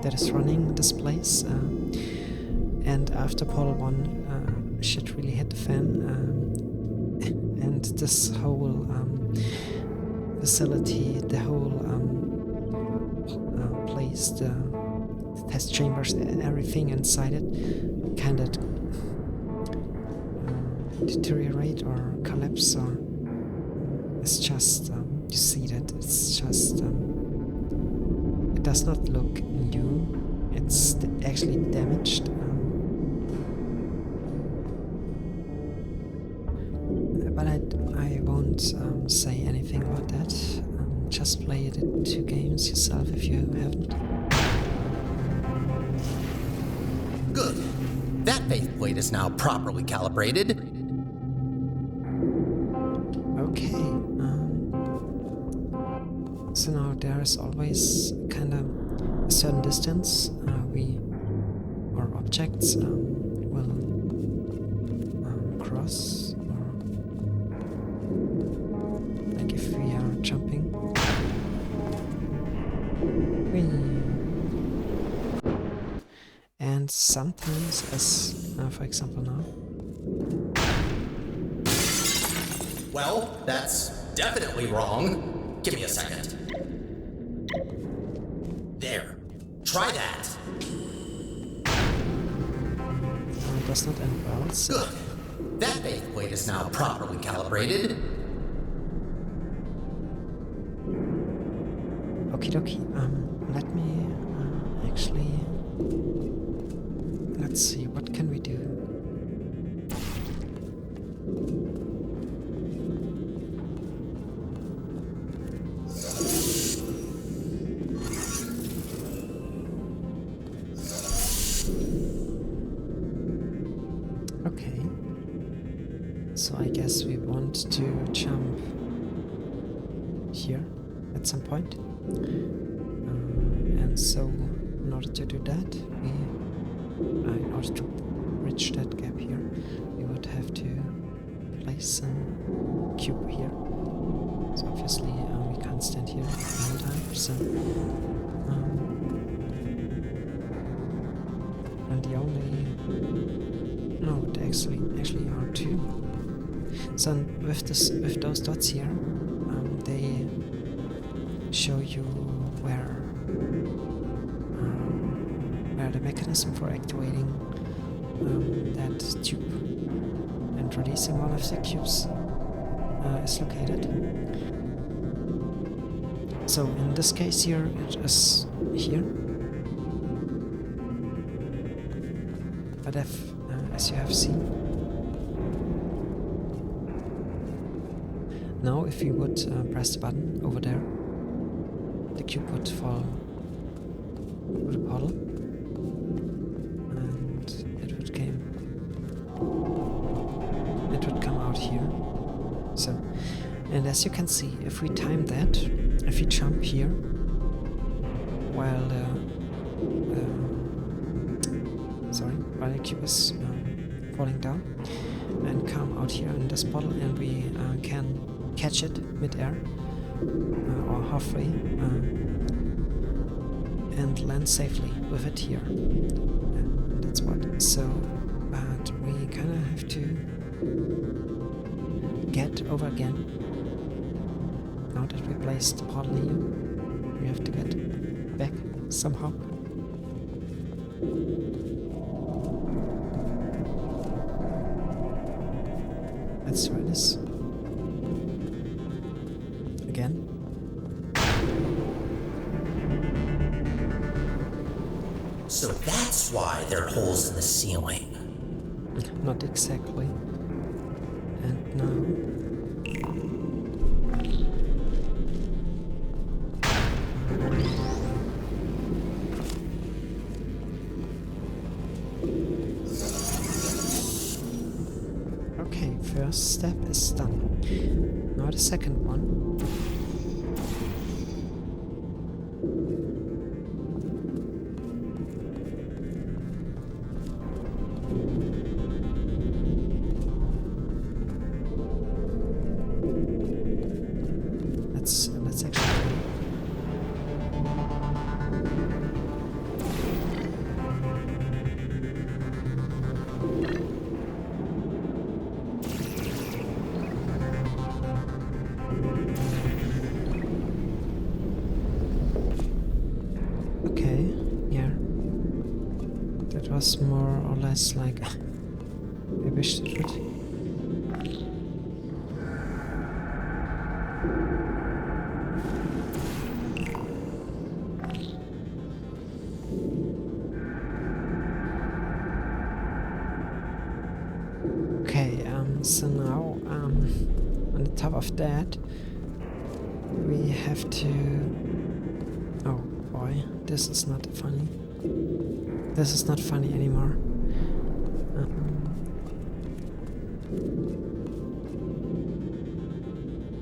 that is running this place. And after Portal 1, shit really hit the fan, and this whole facility, the whole place, the test chambers, everything inside it, kind of deteriorate or collapse, or it's just you see that it's just it does not look new. It's actually damaged. But I won't say anything about that. Just play the 2 games yourself if you haven't. Good. That faceplate is now properly calibrated. Okay. So now there is always kind of a certain distance or objects will cross, or like if we are jumping. And sometimes, as for example now. Well, that's definitely wrong. Give me a second. There. Try that. It does not end well, so Good. That faceplate is now properly calibrated. okie dokie. Let me actually. Let's see, what can we do? Okay. So I guess we want to jump here at some point. And so in order to do that, in order to bridge that gap here, we would have to place a cube here. So obviously we can't stand here the whole time. So and the only it actually are 2. So with those dots here, they show you where the mechanism for activating that tube and releasing one of the cubes is located. So in this case here, it is here. But as you have seen, now if you would press the button over there, the cube would fall through the portal, and it would come out here. So, and as you can see, if we time that, if we jump here while the cube is falling down, and come out here in this portal, and we can catch it mid-air or halfway and land safely with it here. And that's what. So, but we kind of have to get over again. Now that we placed the portal here, we have to get back somehow. Let's try this again. So that's why there are holes in the ceiling. Not exactly. And now okay, first step is done. Now the second one. Let's actually okay, yeah. That was more or less like I wished it would So now, on the top of that, we have to... Oh boy, this is not funny. This is not funny anymore.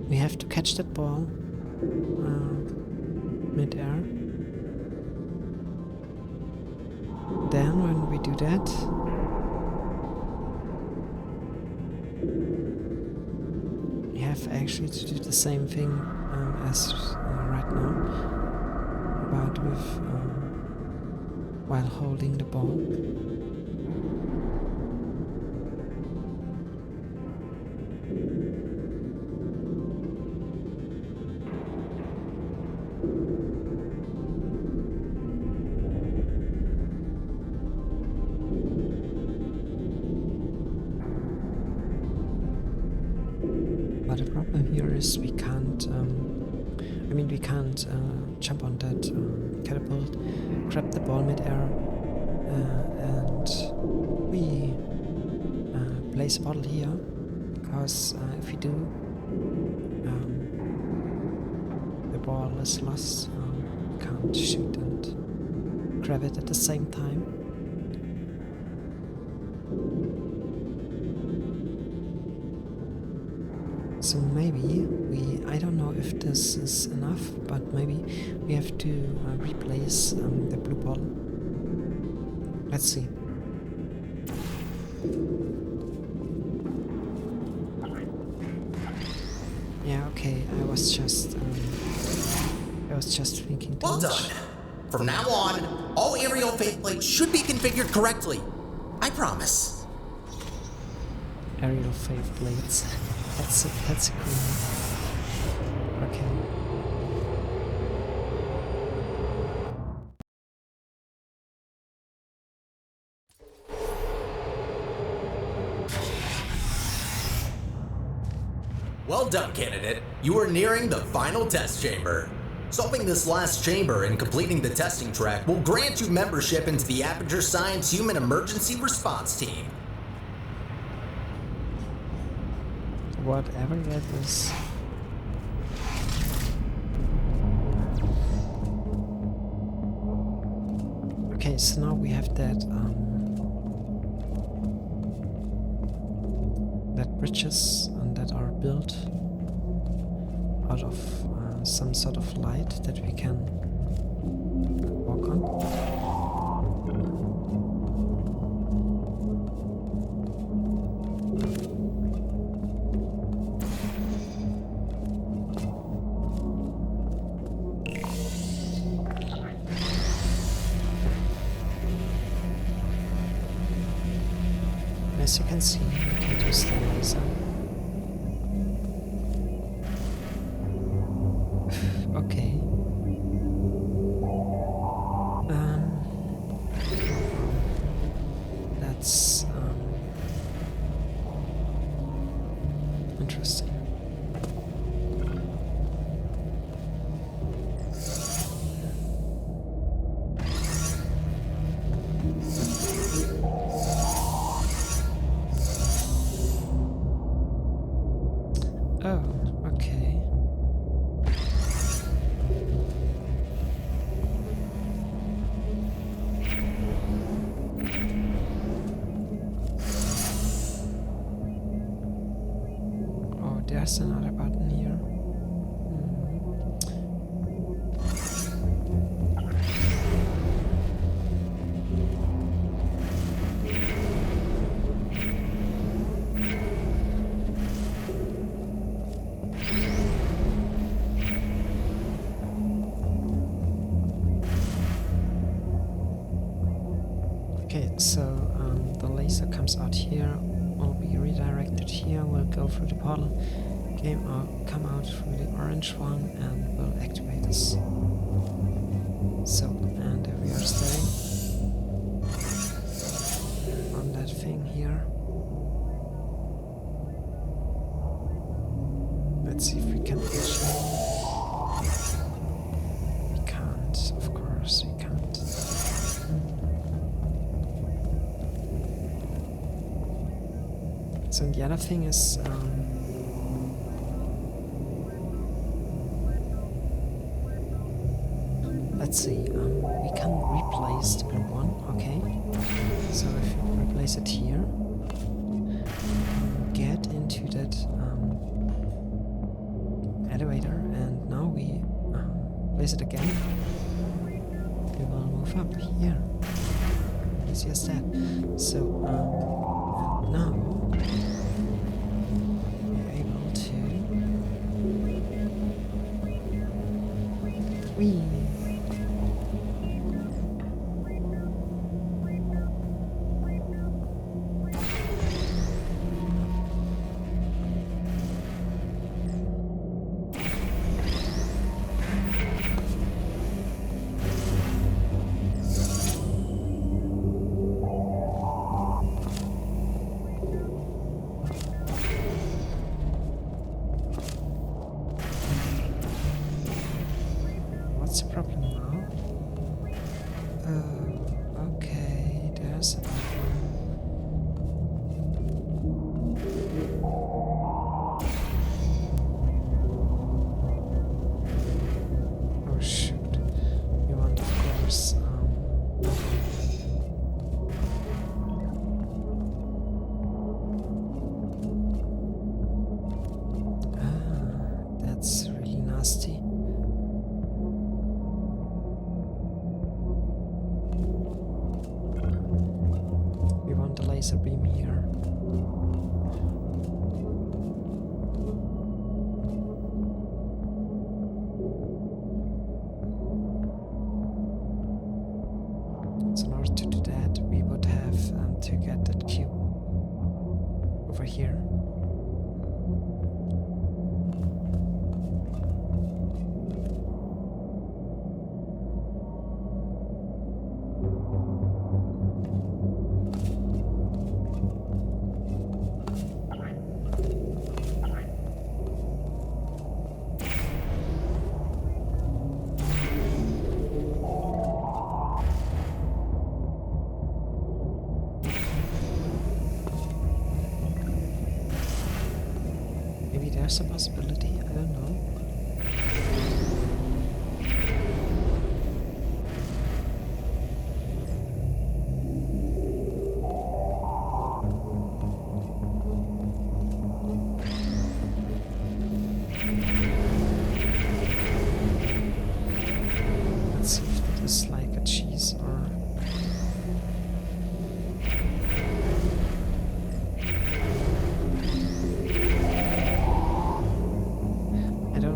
We have to catch that ball mid-air. Then when we do that, we have actually to do the same thing as right now, but with while holding the ball. But the problem here is we can't, we can't jump on that catapult, grab the ball mid-air, and we place a bottle here, because if we do, the ball is lost, we can't shoot and grab it at the same time. So maybe I don't know if this is enough, but maybe we have to replace the blue ball. Let's see. Yeah, okay, I was just thinking too Well much. done. From now on, all aerial faceplates should be configured correctly. I promise. Aerial faith blades. That's a cool one. Okay. Well done, candidate. You are nearing the final test chamber. Solving this last chamber and completing the testing track will grant you membership into the Aperture Science Human Emergency Response Team. Whatever that is. Okay, so now we have that that bridges that are built out of some sort of light that we can walk on. As you can see, we can use the laser. Okay. That's interesting. Oh, okay. Oh, there's another button here. Okay, so the laser comes out here, will be redirected here, will go through the portal, come out through the orange one, and will activate this. So, and there we are staying on that thing here. Let's see if we can actually... We can't, of course, we can't. So the other thing is, let's see, we can replace the blue one, okay? So if we replace it here, get into that elevator, and now we place it again. We will move up here. Easy as that. So, and now we're able to. Whee! What's the problem now? Okay, there's a problem. Oh shoot. We want, of course, that's really nasty. We want the laser beam here. So in order to do that, we would have to get that cube over here. Maybe there's a possibility, I don't know. Let's see if that is like a cheese or... I don't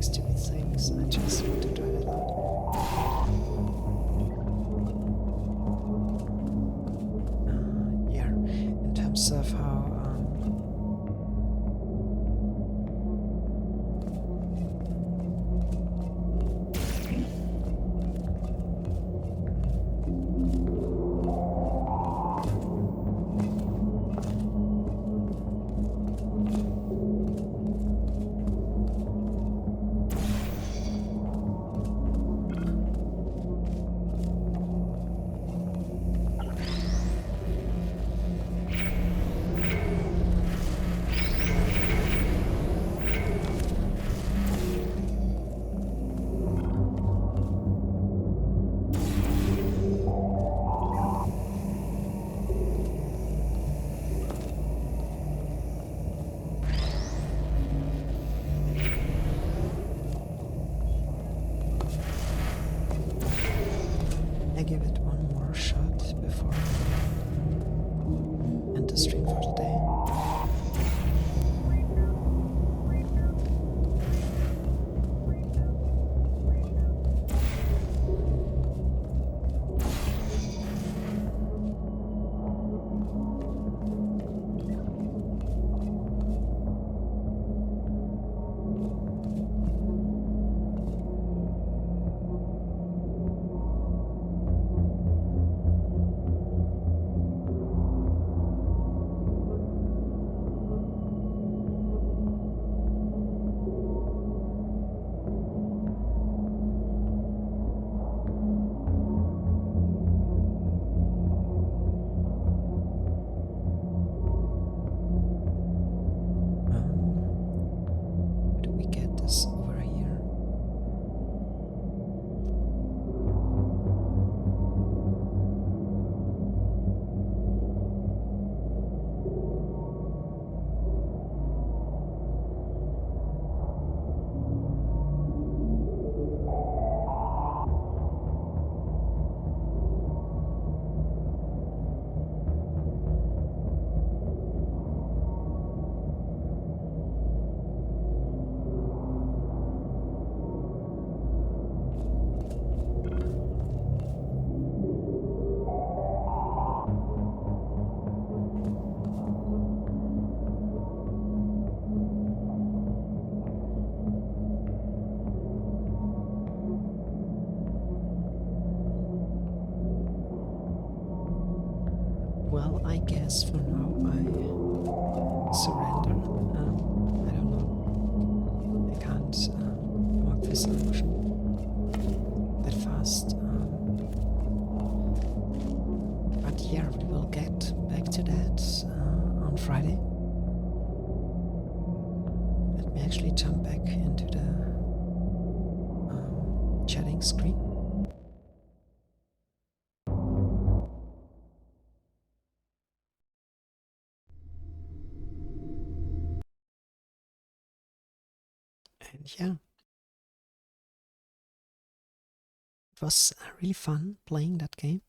doing stupid things. I just want to drive it out. Yeah, in terms of how I give it one more shot before I end the stream for today. How do we get this over here? Well, I guess for now I surrender. I don't know. I can't walk this motion that fast. But yeah, we will get back to that on Friday. Let me actually jump back into the chatting screen. And yeah, it was really fun playing that game.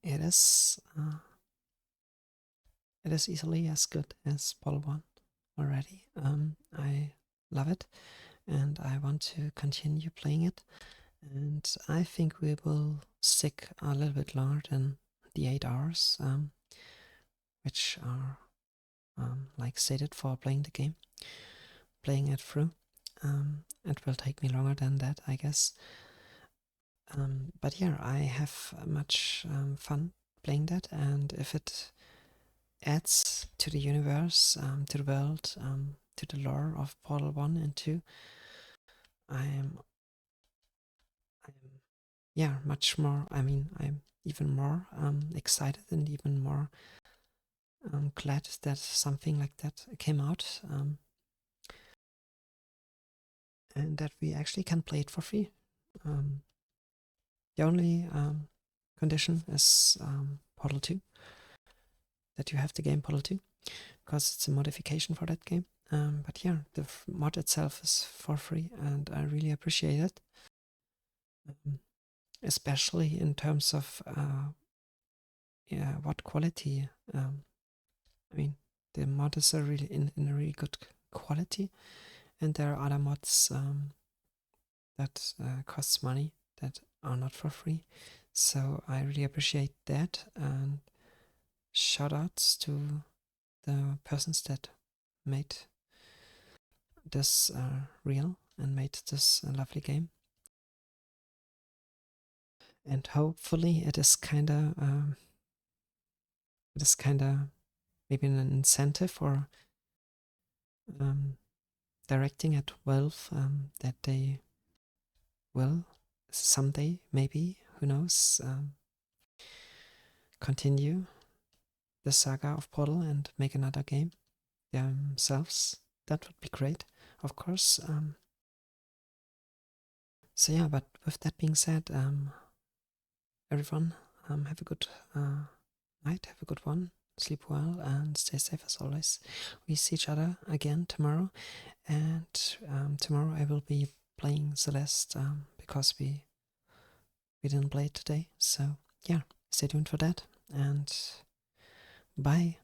It is easily as good as Portal 1 already. I love it and I want to continue playing it, and I think we will stick a little bit longer than the 8 hours, which are like stated for playing the game, playing it through. It will take me longer than that, I guess. But yeah, I have much fun playing that, and if it adds to the universe, to the world, to the lore of Portal 1 and 2, I'm yeah, much more, I'm even more excited and even more glad that something like that came out, and that we actually can play it for free. The only condition is Portal 2, that you have the game Portal 2, because it's a modification for that game. But yeah, the mod itself is for free, and I really appreciate it. Especially in terms of what quality. I mean, the mod is really in a really good quality, and there are other mods that costs money, that are not for free. So I really appreciate that, and shout outs to the persons that made this real and made this lovely game. And hopefully it is kinda maybe an incentive or directing at Valve that they will someday, maybe, who knows, continue the saga of Portal and make another game themselves. That would be great, of course. So yeah, but with that being said, everyone, have a good night, have a good one, sleep well, and stay safe as always. We see each other again tomorrow, and tomorrow I will be playing Celeste because we didn't play it today. So yeah, stay tuned for that, and bye.